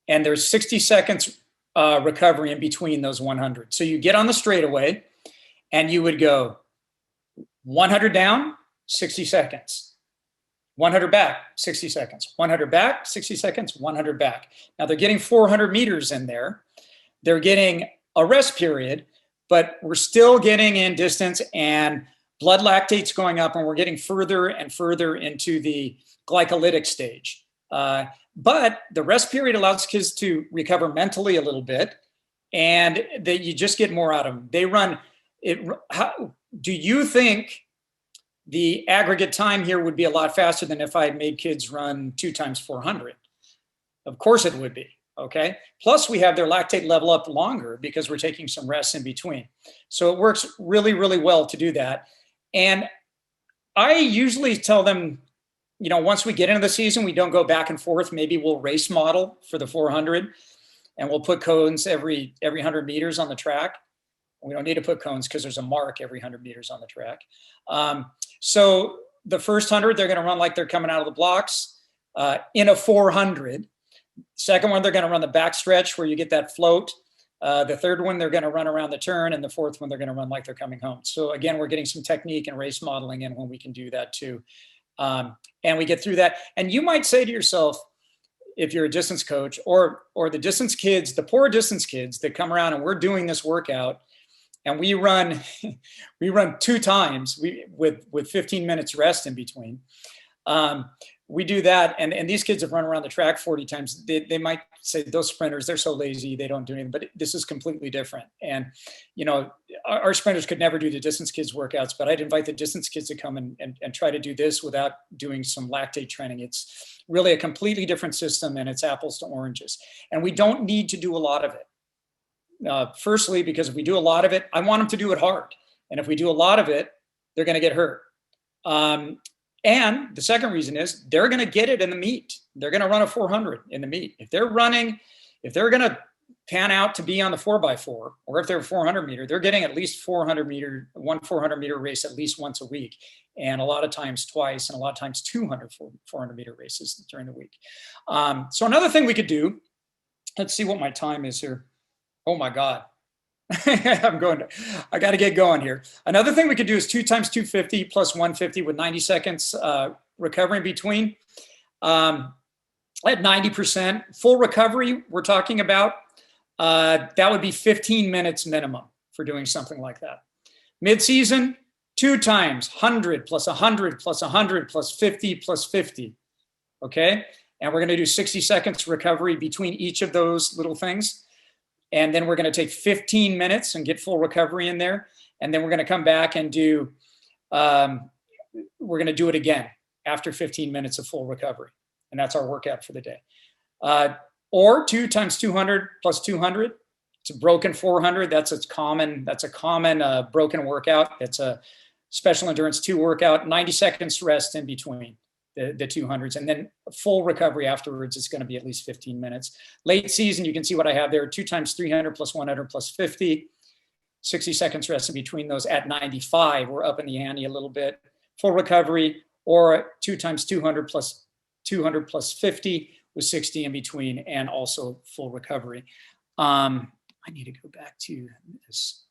and there's 60 seconds recovery in between those 100. So you get on the straightaway and you would go 100 down, 60 seconds. 100 back, 60 seconds. 100 back, 60 seconds, 100 back. Now they're getting 400 meters in there. They're getting a rest period, but we're still getting in distance and blood lactate's going up, and we're getting further and further into the glycolytic stage. But the rest period allows kids to recover mentally a little bit, and that you just get more out of them. They run it. Do you think the aggregate time here would be a lot faster than if I made kids run 2 times 400? Of course it would be. Okay. Plus we have their lactate level up longer because we're taking some rest in between. So it works really, really well to do that. And I usually tell them, once we get into the season, we don't go back and forth. Maybe we'll race model for the 400 and we'll put cones every 100 meters on the track. We don't need to put cones because there's a mark every 100 meters on the track. So the first 100, they're going to run like they're coming out of the blocks in a 400. Second one, they're going to run the back stretch where you get that float. The third one, they're going to run around the turn. And the fourth one, they're going to run like they're coming home. So again, we're getting some technique and race modeling in when we can do that too. And we get through that. And you might say to yourself, if you're a distance coach or the distance kids, the poor distance kids that come around and we're doing this workout and we run 2 times with 15 minutes rest in between. We do that, and these kids have run around the track 40 times. They might say those sprinters, they're so lazy, they don't do anything, but this is completely different. And, our sprinters could never do the distance kids workouts, but I'd invite the distance kids to come and try to do this without doing some lactate training. It's really a completely different system, and it's apples to oranges. And we don't need to do a lot of it. Firstly, because if we do a lot of it, I want them to do it hard. And if we do a lot of it, they're going to get hurt. And the second reason is they're going to get it in the meet. They're going to run a 400 in the meet. If they're going to pan out to be on the 4x4, or if they're a 400 meter, they're getting at least 400 meter race at least once a week. And a lot of times twice, and a lot of times 400 meter races during the week. So another thing we could do, let's see what my time is here. Oh my God. I got to get going here. Another thing we could do is 2 times 250 plus 150 with 90 seconds recovery in between. At 90% full recovery, we're talking about, that would be 15 minutes minimum for doing something like that. Mid-season, 2 times 100 plus 100 plus 100 plus 50 plus 50. Okay. And we're going to do 60 seconds recovery between each of those little things. And then we're going to take 15 minutes and get full recovery in there. And then we're going to come back and we're going to do it again after 15 minutes of full recovery. And that's our workout for the day. Or 2 times 200 plus 200. It's a broken 400. That's a common broken workout. It's a special endurance 2 workout, 90 seconds rest in between the 200s, and then full recovery afterwards. It's going to be at least 15 minutes. Late season, you can see what I have there: 2 times 300 plus 100 plus 50, 60 seconds rest in between those at 95. We're up in the ante a little bit. Full recovery, or 2 times 200 plus 50 with 60 in between, and also full recovery. I need to go back to this.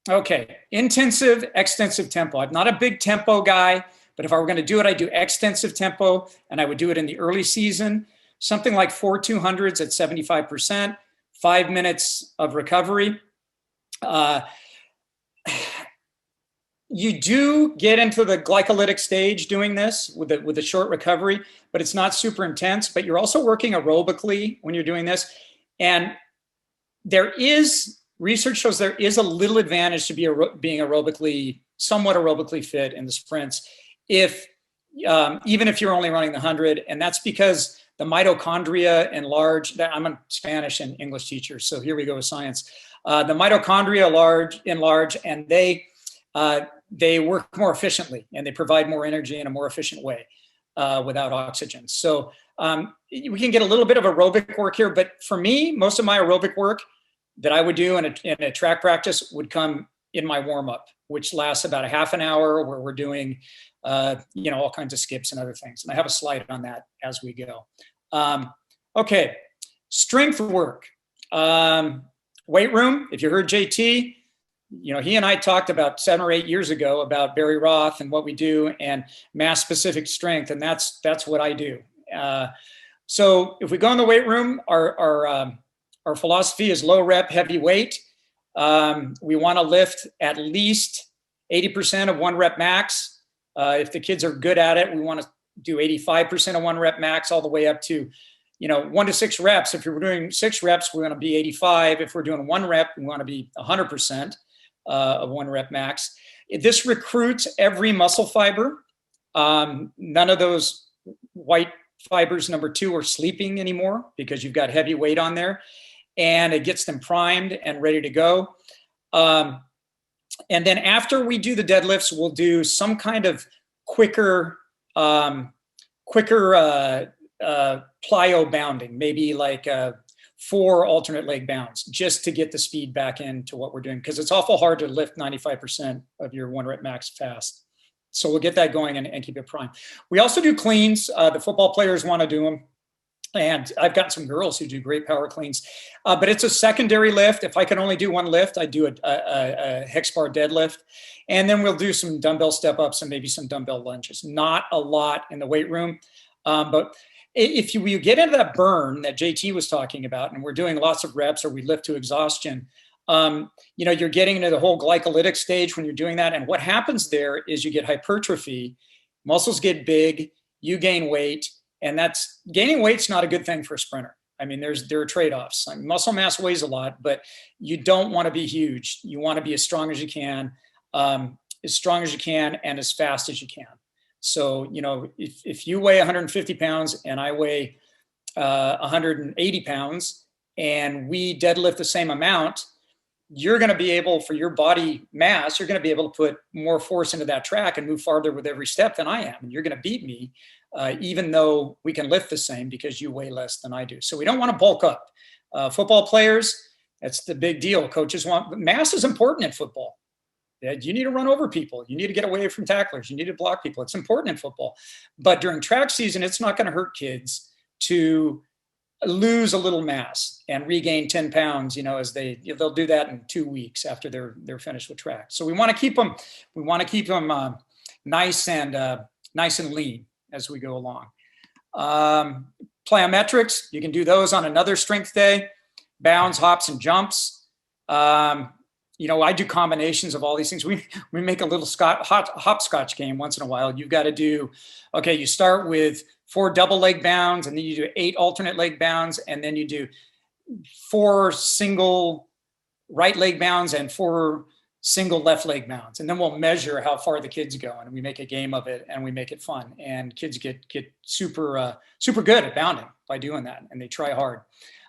Okay, intensive, extensive tempo. I'm not a big tempo guy, but if I were going to do it, I do extensive tempo, and I would do it in the early season, something like 4 200s at 75%, 5 minutes of recovery. You do get into the glycolytic stage doing this with a short recovery, but it's not super intense. But you're also working aerobically when you're doing this, and research shows there is a little advantage to being somewhat aerobically fit in the sprints, even if you're only running the 100. And that's because the mitochondria enlarge. I'm a Spanish and English teacher, so here we go with science. The mitochondria enlarge, and they work more efficiently, and they provide more energy in a more efficient way without oxygen. So we can get a little bit of aerobic work here, but for me, most of my aerobic work that I would do in a track practice would come in my warm-up, which lasts about a half an hour, where we're doing, all kinds of skips and other things. And I have a slide on that as we go. Okay, strength work. Weight room, if you heard JT, he and I talked about 7 or 8 years ago about Barry Roth and what we do, and mass-specific strength, and that's what I do. So if we go in the weight room, our philosophy is low rep, heavy weight. We want to lift at least 80% of 1 rep max. If the kids are good at it, we want to do 85% of 1 rep max, all the way up to, 1 to 6 reps. If you're doing 6 reps, we want to be 85. If we're doing 1 rep, we want to be 100% of 1 rep max. This recruits every muscle fiber. None of those white fibers, number 2, are sleeping anymore because you've got heavy weight on there, and it gets them primed and ready to go. And then after we do the deadlifts, we'll do some kind of quicker plyo bounding, maybe like 4 alternate leg bounds, just to get the speed back into what we're doing, because it's awful hard to lift 95% of your 1 rep max fast. So we'll get that going and keep it primed. We also do cleans. The football players want to do them. And I've got some girls who do great power cleans, but it's a secondary lift. If I can only do 1 lift, I do a hex bar deadlift, and then we'll do some dumbbell step ups and maybe some dumbbell lunges. Not a lot in the weight room, but if you get into that burn that JT was talking about, and we're doing lots of reps or we lift to exhaustion, you're getting into the whole glycolytic stage when you're doing that. And what happens there is you get hypertrophy, muscles get big, you gain weight. And that's gaining weight's not a good thing for a sprinter. I mean, there are trade-offs. Muscle mass weighs a lot, but you don't want to be huge. You want to be as strong as you can and as fast as you can. So, if you weigh 150 pounds and I weigh 180 pounds and we deadlift the same amount, you're going to be able, for your body mass, you're going to be able to put more force into that track and move farther with every step than I am. And you're going to beat me, even though we can lift the same because you weigh less than I do. So we don't want to bulk up. Football players, that's the big deal. Coaches want, mass is important in football. You need to run over people. You need to get away from tacklers. You need to block people. It's important in football. But during track season, it's not going to hurt kids to lose a little mass and regain 10 pounds, as they'll do that in 2 weeks after they're finished with track. So we want to keep them nice and lean as we go along. Plyometrics, you can do those on another strength day, bounds, hops, and jumps. I do combinations of all these things. We make a little hopscotch game once in a while. You've got to do, you start with 4 double leg bounds, and then you do 8 alternate leg bounds, and then you do 4 single right leg bounds and 4 single left leg bounds. And then we'll measure how far the kids go, and we make a game of it, and we make it fun. And kids get super good at bounding by doing that, and they try hard.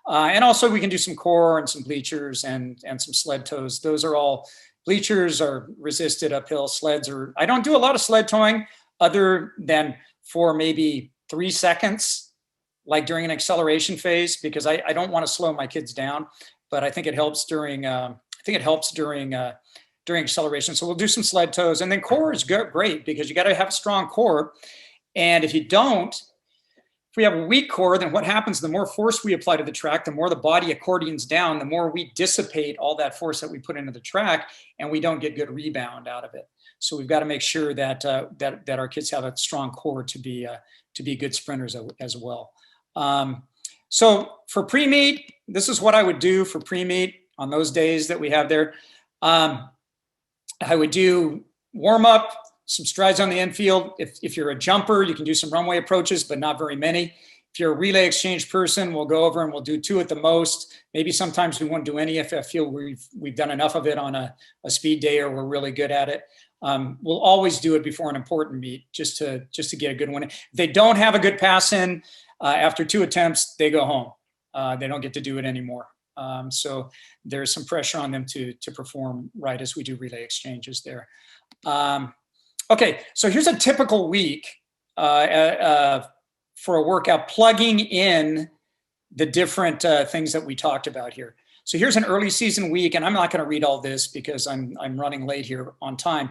And also we can do some core and some bleachers and some sled toes. Those are all, bleachers are resisted uphill, sleds are, I don't do a lot of sled towing other than for maybe 3 seconds, like during an acceleration phase, because I don't want to slow my kids down, but I think it helps during acceleration. So we'll do some sled toes, and then core is great because you got to have a strong core. And if you don't, if we have a weak core, then what happens, the more force we apply to the track, the more the body accordions down, the more we dissipate all that force that we put into the track, and we don't get good rebound out of it. So we've got to make sure that our kids have a strong core to be good sprinters as well. So for pre-meet, this is what I would do for pre-meet on those days that we have there. I would do warm up, some strides on the infield. If you're a jumper, you can do some runway approaches, but not very many. If you're a relay exchange person, we'll go over and we'll do 2 at the most. Maybe sometimes we won't do any if I feel we've done enough of it on a speed day or we're really good at it. We'll always do it before an important meet just to get a good one. If they don't have a good pass in after 2 attempts, they go home. They don't get to do it anymore. So there's some pressure on them to perform right as we do relay exchanges there. Okay, so here's a typical week for a workout, plugging in the different things that we talked about here. So here's an early season week, and I'm not going to read all this because I'm running late here on time.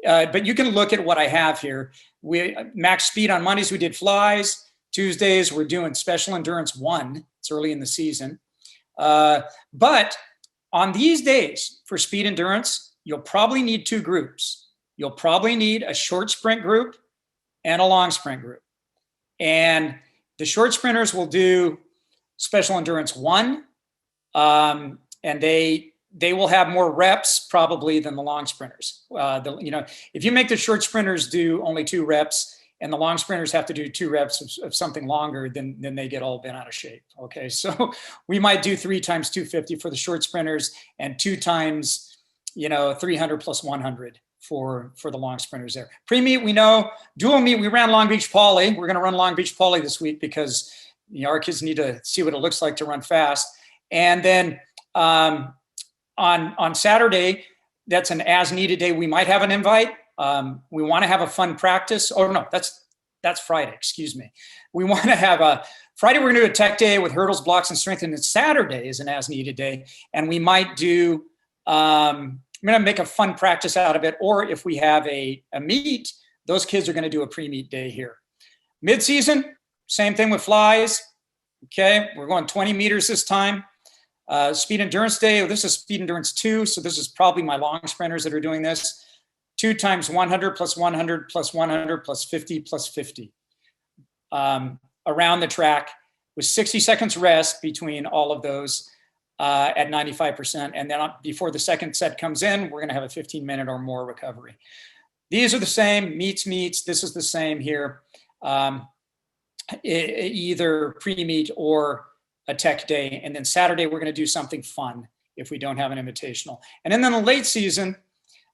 But you can look at what I have here. Max speed on Mondays, we did flies. Tuesdays, we're doing special endurance 1. It's early in the season. But on these days for speed endurance, you'll probably need 2 groups. You'll probably need a short sprint group and a long sprint group. And the short sprinters will do special endurance 1. And they will have more reps probably than the long sprinters. If you make the short sprinters do only 2 reps and the long sprinters have to do 2 reps of something longer, then they get all bent out of shape. Okay, so we might do 3 times 250 for the short sprinters and 2 times 300 plus 100 for the long sprinters there. Pre-meet, we know. Dual meet, we ran Long Beach Poly. We're going to run Long Beach Poly this week because our kids need to see what it looks like to run fast. And then on Saturday, that's an as needed day. We might have an invite. We want to have a fun practice. Oh no, that's Friday. Excuse me. We want to have a Friday. We're going to do a tech day with hurdles, blocks, and strength. And then Saturday is an as needed day, and we might do. I'm going to make a fun practice out of it. Or if we have a meet, those kids are going to do a pre-meet day here. Mid-season, same thing with flies. Okay, we're going 20 meters this time. Speed endurance day. Oh, this is speed endurance 2. So this is probably my long sprinters that are doing this. 2 times 100 plus 100 plus 100 plus 50 plus 50 around the track with 60 seconds rest between all of those at 95%. And then before the second set comes in, we're going to have a 15-minute or more recovery. These are the same, meets. This is the same here, either pre-meet or a tech day. And then Saturday, we're going to do something fun if we don't have an invitational. And then in the late season,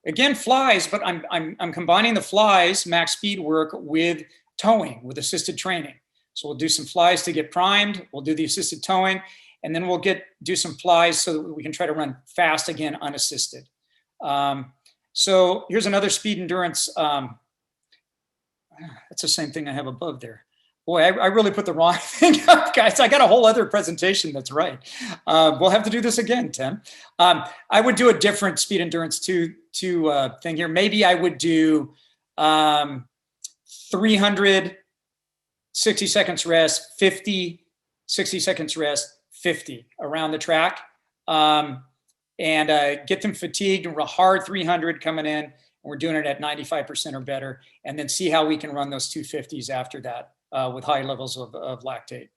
again, flies, but I'm combining the flies, max speed work, with towing, with assisted training. So we'll do some flies to get primed. We'll do the assisted towing, and then we'll do some flies so that we can try to run fast again, unassisted. So here's another speed endurance. That's the same thing I have above there. Boy, I really put the wrong thing up, guys. I got a whole other presentation that's right. We'll have to do this again, Tim. I would do a different speed endurance two thing here. Maybe I would do 300, 60 seconds rest, 50, 60 seconds rest, 50 around the track. And get them fatigued and a hard 300 coming in. And we're doing it at 95% or better. And then see how we can run those 250s after that. With high levels of lactate.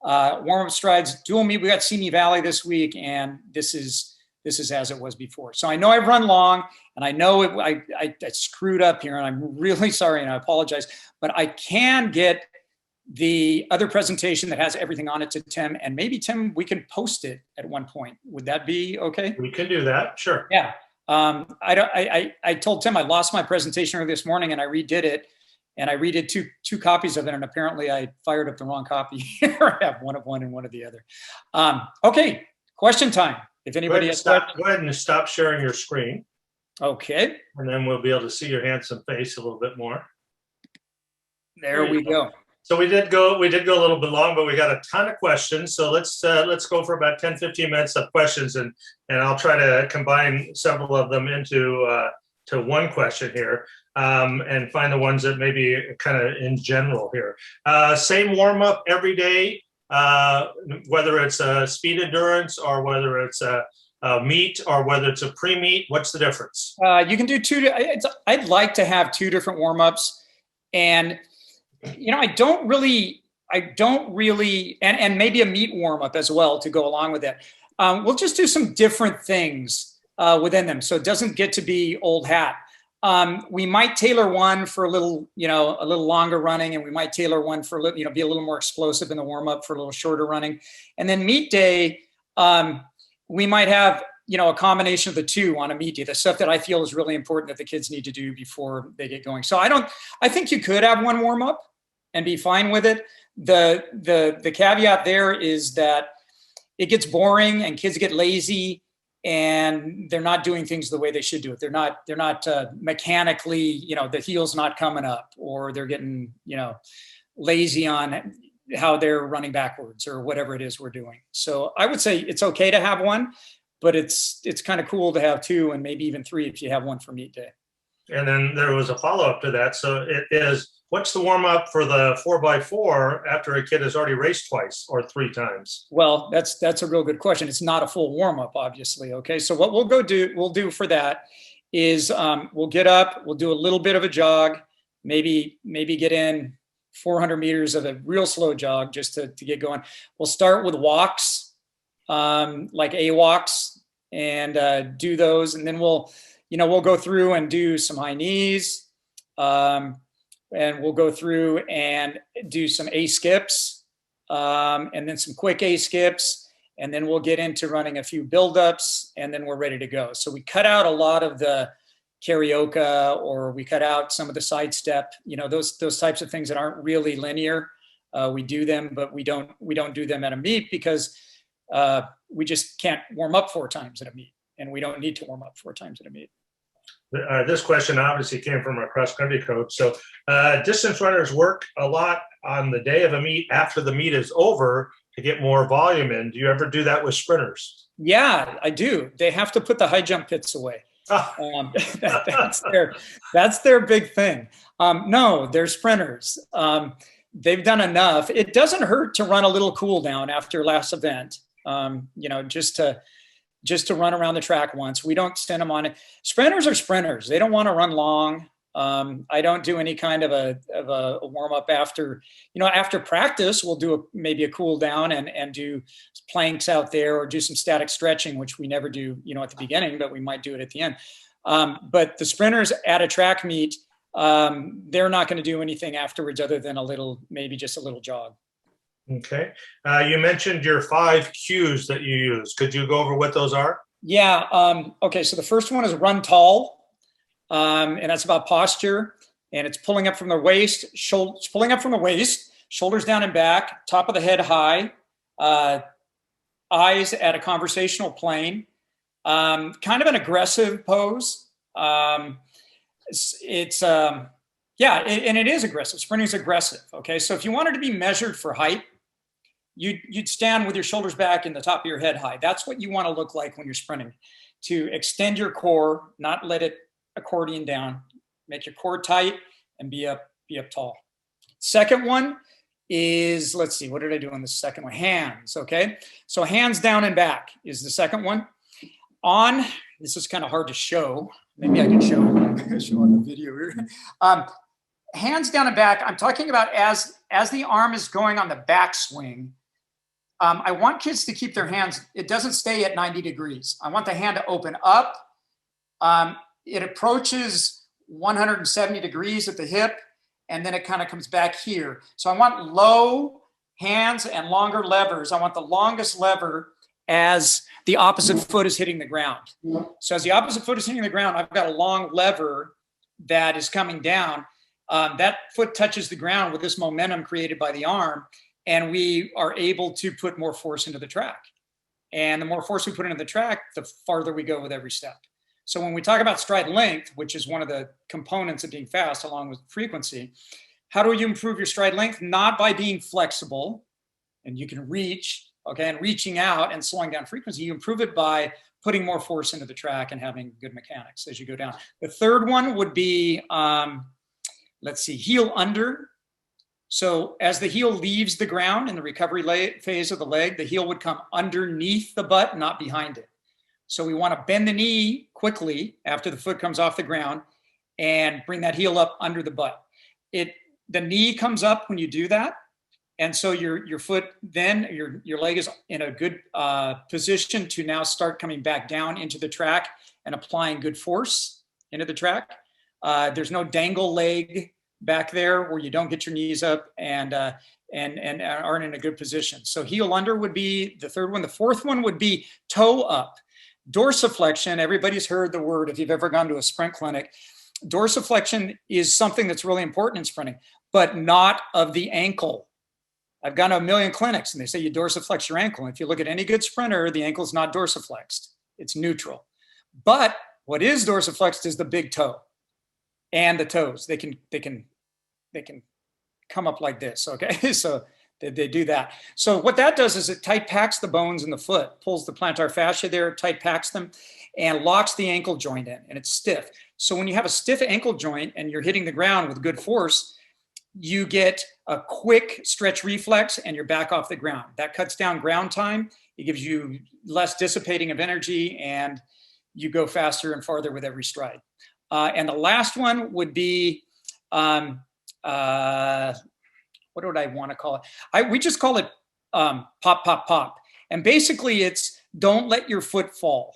Warm-up strides, dual meet. We got Simi Valley this week, and this is as it was before. So I know I've run long, and I know I screwed up here, and I'm really sorry, and I apologize. But I can get the other presentation that has everything on it to Tim, and maybe Tim, we can post it at one point. Would that be okay? We can do that, sure. Yeah. I told Tim I lost my presentation earlier this morning, and I redid it. And I redid two copies of it, and apparently I fired up the wrong copy. I have one of one and one of the other. Okay, question time. If anybody has questions. Go ahead and stop sharing your screen. Okay. And then we'll be able to see your handsome face a little bit more. There we go. So we did go a little bit long, but we got a ton of questions. So let's go for about 10, 15 minutes of questions, and I'll try to combine several of them into to one question here. And find the ones that may be kind of in general here. Same warm up every day, whether it's a speed endurance or whether it's a meet or whether it's a pre-meet. What's the difference? You can do I'd like to have 2 different warm ups, and I don't really, and maybe a meet warm up as well to go along with that. We'll just do some different things within them, so it doesn't get to be old hat. We might tailor one for a little longer running, and we might tailor one for be a little more explosive in the warm up for a little shorter running. And then meet day, we might have, a combination of the 2 on a meet day, the stuff that I feel is really important that the kids need to do before they get going. So I think you could have one warm up and be fine with it. The caveat there is that it gets boring and kids get lazy, and they're not doing things the way they should do it. They're not mechanically, the heel's not coming up, or they're getting, lazy on how they're running backwards or whatever it is we're doing. So I would say it's okay to have one, but it's kind of cool to have 2 and maybe even 3 if you have one for meet day. And then there was a follow-up to that. So it is, what's the warm-up for the 4x4 after a kid has already raced twice or 3 times? Well, that's a real good question. It's not a full warm-up, obviously. Okay, so what we'll do for that is we'll get up, we'll do a little bit of a jog, maybe get in 400 meters of a real slow jog just to get going. We'll start with walks, like AWalks, and do those, and then we'll go through and do some high knees, and we'll go through and do some A skips, and then some quick A skips, and then we'll get into running a few buildups, and then we're ready to go. So we cut out a lot of the karaoke, or we cut out some of the sidestep, those types of things that aren't really linear. We do them, but we don't do them at a meet because we just can't warm up 4 times at a meet, and we don't need to warm up 4 times at a meet. This question obviously came from a cross-country coach. So distance runners work a lot on the day of a meet after the meet is over to get more volume in. Do you ever do that with sprinters? Yeah, I do. They have to put the high jump pits away. That's their big thing. No, they're sprinters. They've done enough. It doesn't hurt to run a little cool down after last event. Just to run around the track once. We don't send them on it. Sprinters are sprinters. They don't want to run long. I don't do any kind of a warm up after practice. We'll do maybe a cool down and do planks out there, or do some static stretching, which we never do, at the beginning, but we might do it at the end. But the sprinters at a track meet, they're not going to do anything afterwards other than maybe just a little jog. Okay. You mentioned your 5 cues that you use. Could you go over what those are? Yeah. Okay. So the first one is run tall. And that's about posture, and it's pulling up from the waist, shoulders down and back, top of the head high, eyes at a conversational plane, kind of an aggressive pose. And it is aggressive. Sprinting is aggressive. Okay. So if you wanted to be measured for height, you'd stand with your shoulders back and the top of your head high. That's what you want to look like when you're sprinting, to extend your core, not let it accordion down, make your core tight and be up tall. Second one is, let's see, what did I do on the second one? Hands. Okay. So hands down and back is the second one. This is kind of hard to show. Maybe I can show on the video here. Hands down and back. I'm talking about as the arm is going on the backswing. I want kids to keep their hands, it doesn't stay at 90 degrees. I want the hand to open up. It approaches 170 degrees at the hip, and then it kind of comes back here. So I want low hands and longer levers. I want the longest lever as the opposite foot is hitting the ground. So as the opposite foot is hitting the ground, I've got a long lever that is coming down. That foot touches the ground with this momentum created by the arm, and we are able to put more force into the track. And the more force we put into the track, the farther we go with every step. So when we talk about stride length, which is one of the components of being fast along with frequency, how do you improve your stride length? Not by being flexible, and you can reach, okay, and reaching out and slowing down frequency. You improve it by putting more force into the track and having good mechanics as you go down. The third one would be, let's see, heel under. So as the heel leaves the ground in the recovery phase of the leg, the heel would come underneath the butt, not behind it. So we want to bend the knee quickly after the foot comes off the ground and bring that heel up under the butt. The knee comes up when you do that. And so your foot, then your leg is in a good position to now start coming back down into the track and applying good force into the track. There's no dangle leg back there where you don't get your knees up and aren't in a good position. So heel under would be the third one. The fourth one would be toe up. Dorsiflexion, everybody's heard the word if you've ever gone to a sprint clinic. Dorsiflexion is something that's really important in sprinting, but not of the ankle. I've gone to a million clinics and they say you dorsiflex your ankle. And if you look at any good sprinter, the ankle is not dorsiflexed. It's neutral. But what is dorsiflexed is the big toe and the toes. They can come up like this, okay? So they do that. So what that does is it tight packs the bones in the foot, pulls the plantar fascia there, tight packs them, and locks the ankle joint in, and it's stiff. So when you have a stiff ankle joint and you're hitting the ground with good force, you get a quick stretch reflex and you're back off the ground. That cuts down ground time. It gives you less dissipating of energy, and you go faster and farther with every stride. And the last one would be, what would I want to call it? We just call it pop, pop, pop. And basically it's don't let your foot fall.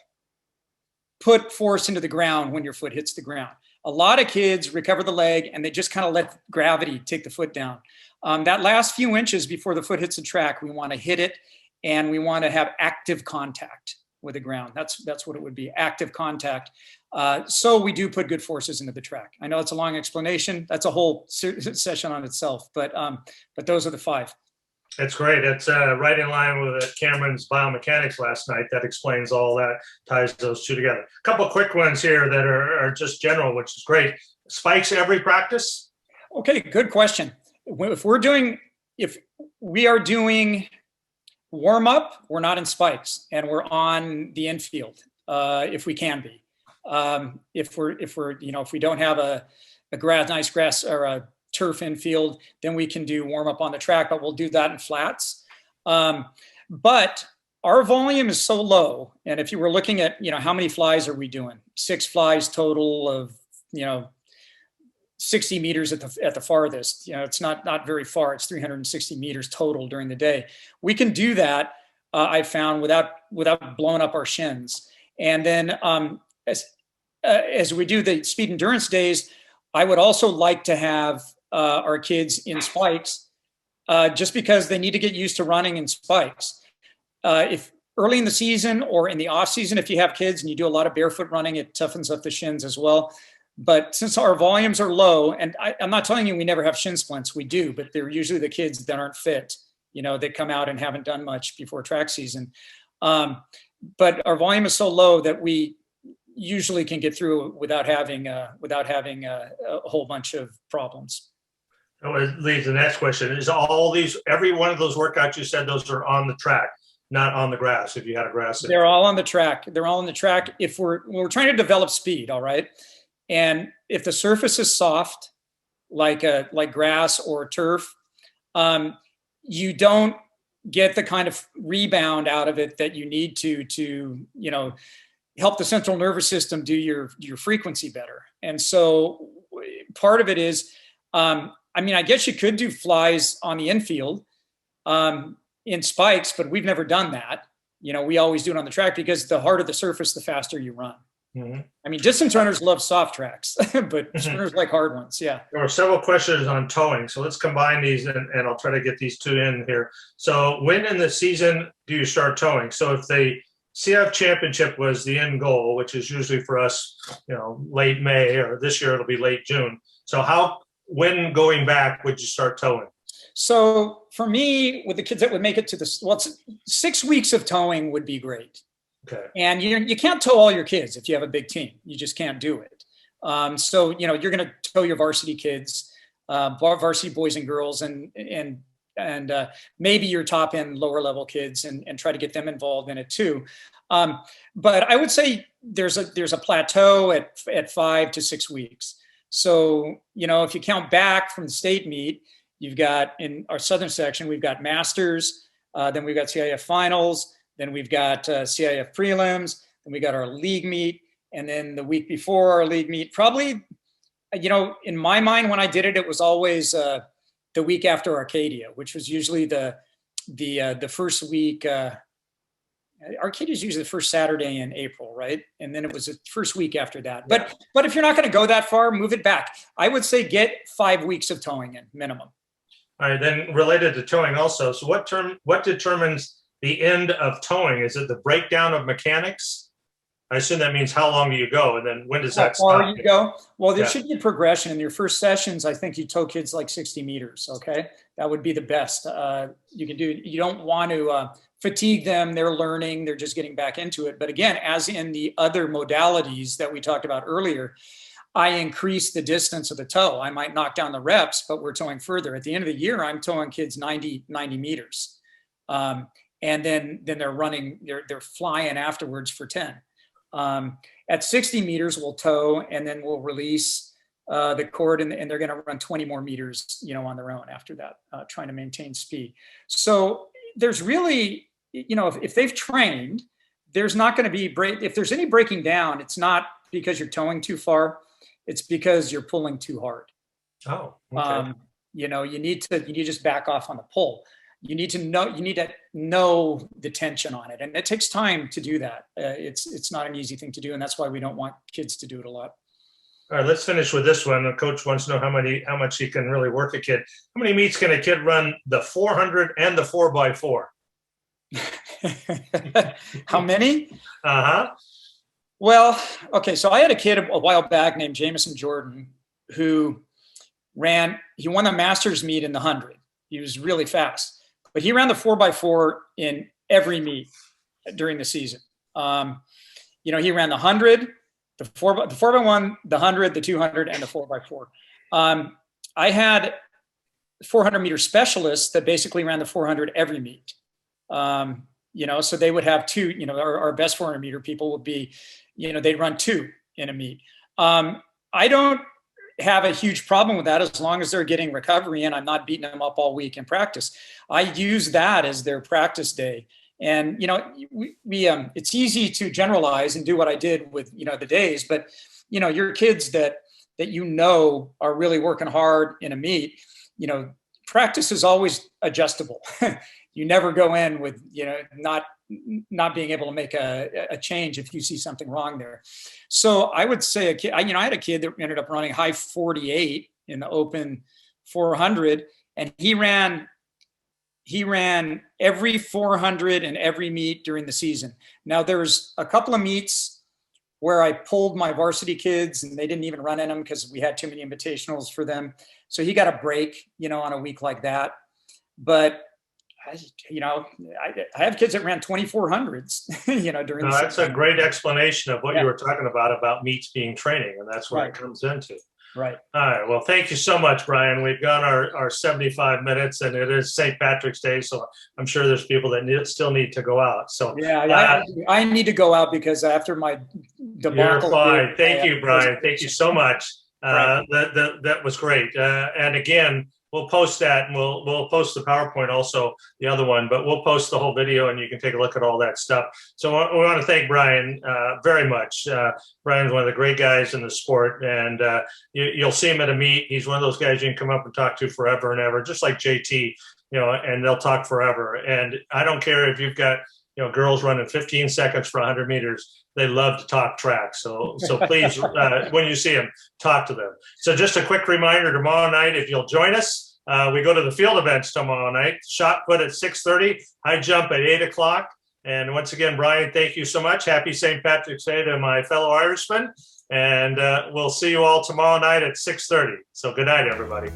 Put force into the ground when your foot hits the ground. A lot of kids recover the leg and they just kind of let gravity take the foot down. That last few inches before the foot hits the track, we want to hit it and we want to have active contact. with the ground. That's what it would be, active contact. So we do put good forces into the track. I know it's a long explanation. That's a whole session on itself, but those are the 5. It's great. It's right in line with Cameron's biomechanics last night. That explains all that, ties those two together. A couple quick ones here that are just general, which is great. Spikes every practice? Okay, good question. If we are doing warm up, we're not in spikes, and we're on the infield if we can be. If we don't have a nice grass or a turf infield, then we can do warm up on the track, but we'll do that in flats. But our volume is so low, and if you were looking at how many flies are we doing? 6 flies total of 60 meters at the farthest. It's not very far. It's 360 meters total during the day. We can do that, I found, without blowing up our shins. And then as we do the speed endurance days, I would also like to have our kids in spikes, just because they need to get used to running in spikes. If early in the season or in the off season, if you have kids and you do a lot of barefoot running, it toughens up the shins as well. But since our volumes are low, and I'm not telling you we never have shin splints, we do, but they're usually the kids that aren't fit, that come out and haven't done much before track season. But our volume is so low that we usually can get through without having a whole bunch of problems. It leads to the next question. Is every one of those workouts you said, those are on the track, not on the grass, if you had a grass? They're all on the track. They're all on the track. If we're trying to develop speed, all right? And if the surface is soft, like grass or turf, you don't get the kind of rebound out of it that you need to help the central nervous system do your frequency better. And so part of it is, I guess you could do flies on the infield in spikes, but we've never done that. We always do it on the track because the harder the surface, the faster you run. Mm-hmm. Distance runners love soft tracks, but sprinters like hard ones. Yeah. There are several questions on towing, so let's combine these and I'll try to get these 2 in here. So when in the season do you start towing? So if the CF Championship was the end goal, which is usually for us, late May, or this year it'll be late June. So when going back would you start towing? So for me, with the kids that would make it to 6 weeks of towing would be great. Okay. And you can't tow all your kids if you have a big team. You just can't do it. So you're going to tow your varsity kids, varsity boys and girls, and maybe your top end lower level kids, and try to get them involved in it too. But I would say there's a plateau at 5 to 6 weeks. So if you count back from the state meet, you've got, in our southern section, we've got Masters, then we've got CIF finals, then we've got CIF prelims, then we got our league meet, and then the week before our league meet, probably, in my mind when I did it, it was always the week after Arcadia, which was usually the first week. Arcadia is usually the first Saturday in April, right? And then it was the first week after that. Yeah. But if you're not going to go that far, move it back. I would say get 5 weeks of towing in minimum. All right, then related to towing also. So what determines the end of towing? Is it the breakdown of mechanics? I assume that means how long do you go, and then when does that stop? How far you go? Well, there should be a progression. In your first sessions, I think you tow kids like 60 meters. Okay, that would be the best you can do. You don't want to fatigue them. They're learning. They're just getting back into it. But again, as in the other modalities that we talked about earlier, I increase the distance of the tow. I might knock down the reps, but we're towing further. At the end of the year, I'm towing kids 90 meters. And then they're running, they're flying afterwards for 10. At 60 meters, we'll tow, and then we'll release the cord, and they're going to run 20 more meters, on their own after that, trying to maintain speed. So there's really, if they've trained, there's not going to be if there's any breaking down, it's not because you're towing too far. It's because you're pulling too hard. Oh, okay. You need to just back off on the pull. You need to know the tension on it, and it takes time to do that. It's not an easy thing to do, and that's why we don't want kids to do it a lot. All right, let's finish with this one. The coach wants to know how much he can really work a kid. How many meets can a kid run the 400 and the 4x4? How many? Uh-huh. Well, okay, so I had a kid a while back named Jameson Jordan who he won the Masters meet in the 100. He was really fast, but he ran the 4x4 in every meet during the season. He ran the 100, the 4x1, the 100, the 200, and the 4x4. I had 400 meter specialists that basically ran the 400 every meet. So they would have two, our best 400 meter people would be, they'd run two in a meet. I don't have a huge problem with that as long as they're getting recovery and I'm not beating them up all week in practice. I use that as their practice day. And, it's easy to generalize and do what I did with, the days, but, your kids that are really working hard in a meet, practice is always adjustable. You never go in with, not being able to make a change if you see something wrong there. So I would say a kid, I had a kid that ended up running high 48 in the open 400, and he ran every 400 and every meet during the season. Now there's a couple of meets where I pulled my varsity kids and they didn't even run in them because we had too many invitationals for them. So he got a break, on a week like that. But I have kids that ran 2400s, during the That's season. a great explanation of what you were talking about meets being training, and that's what it comes into. Right. All right. Well, thank you so much, Brian. We've gone our 75 minutes, and it is St. Patrick's Day, so I'm sure there's people that still need to to. So I need to go out because after my debacle. You're fine. Thank you, Brian. Thank you so much. That was great. And again, we'll post that, and we'll post the PowerPoint also, the other one, but we'll post the whole video and you can take a look at all that stuff. So we want to thank Brian very much. Brian's one of the great guys in the sport, and you'll see him at a meet. He's one of those guys you can come up and talk to forever and ever, just like JT, and they'll talk forever. And I don't care if you've got, girls running 15 seconds for 100 meters. They love to talk track. So please, when you see them, talk to them. So just a quick reminder, tomorrow night, if you'll join us, we go to the field events tomorrow night. Shot put at 6:30, high jump at 8 o'clock. And once again, Brian, thank you so much. Happy St. Patrick's Day to my fellow Irishmen. And we'll see you all tomorrow night at 6:30. So good night, everybody.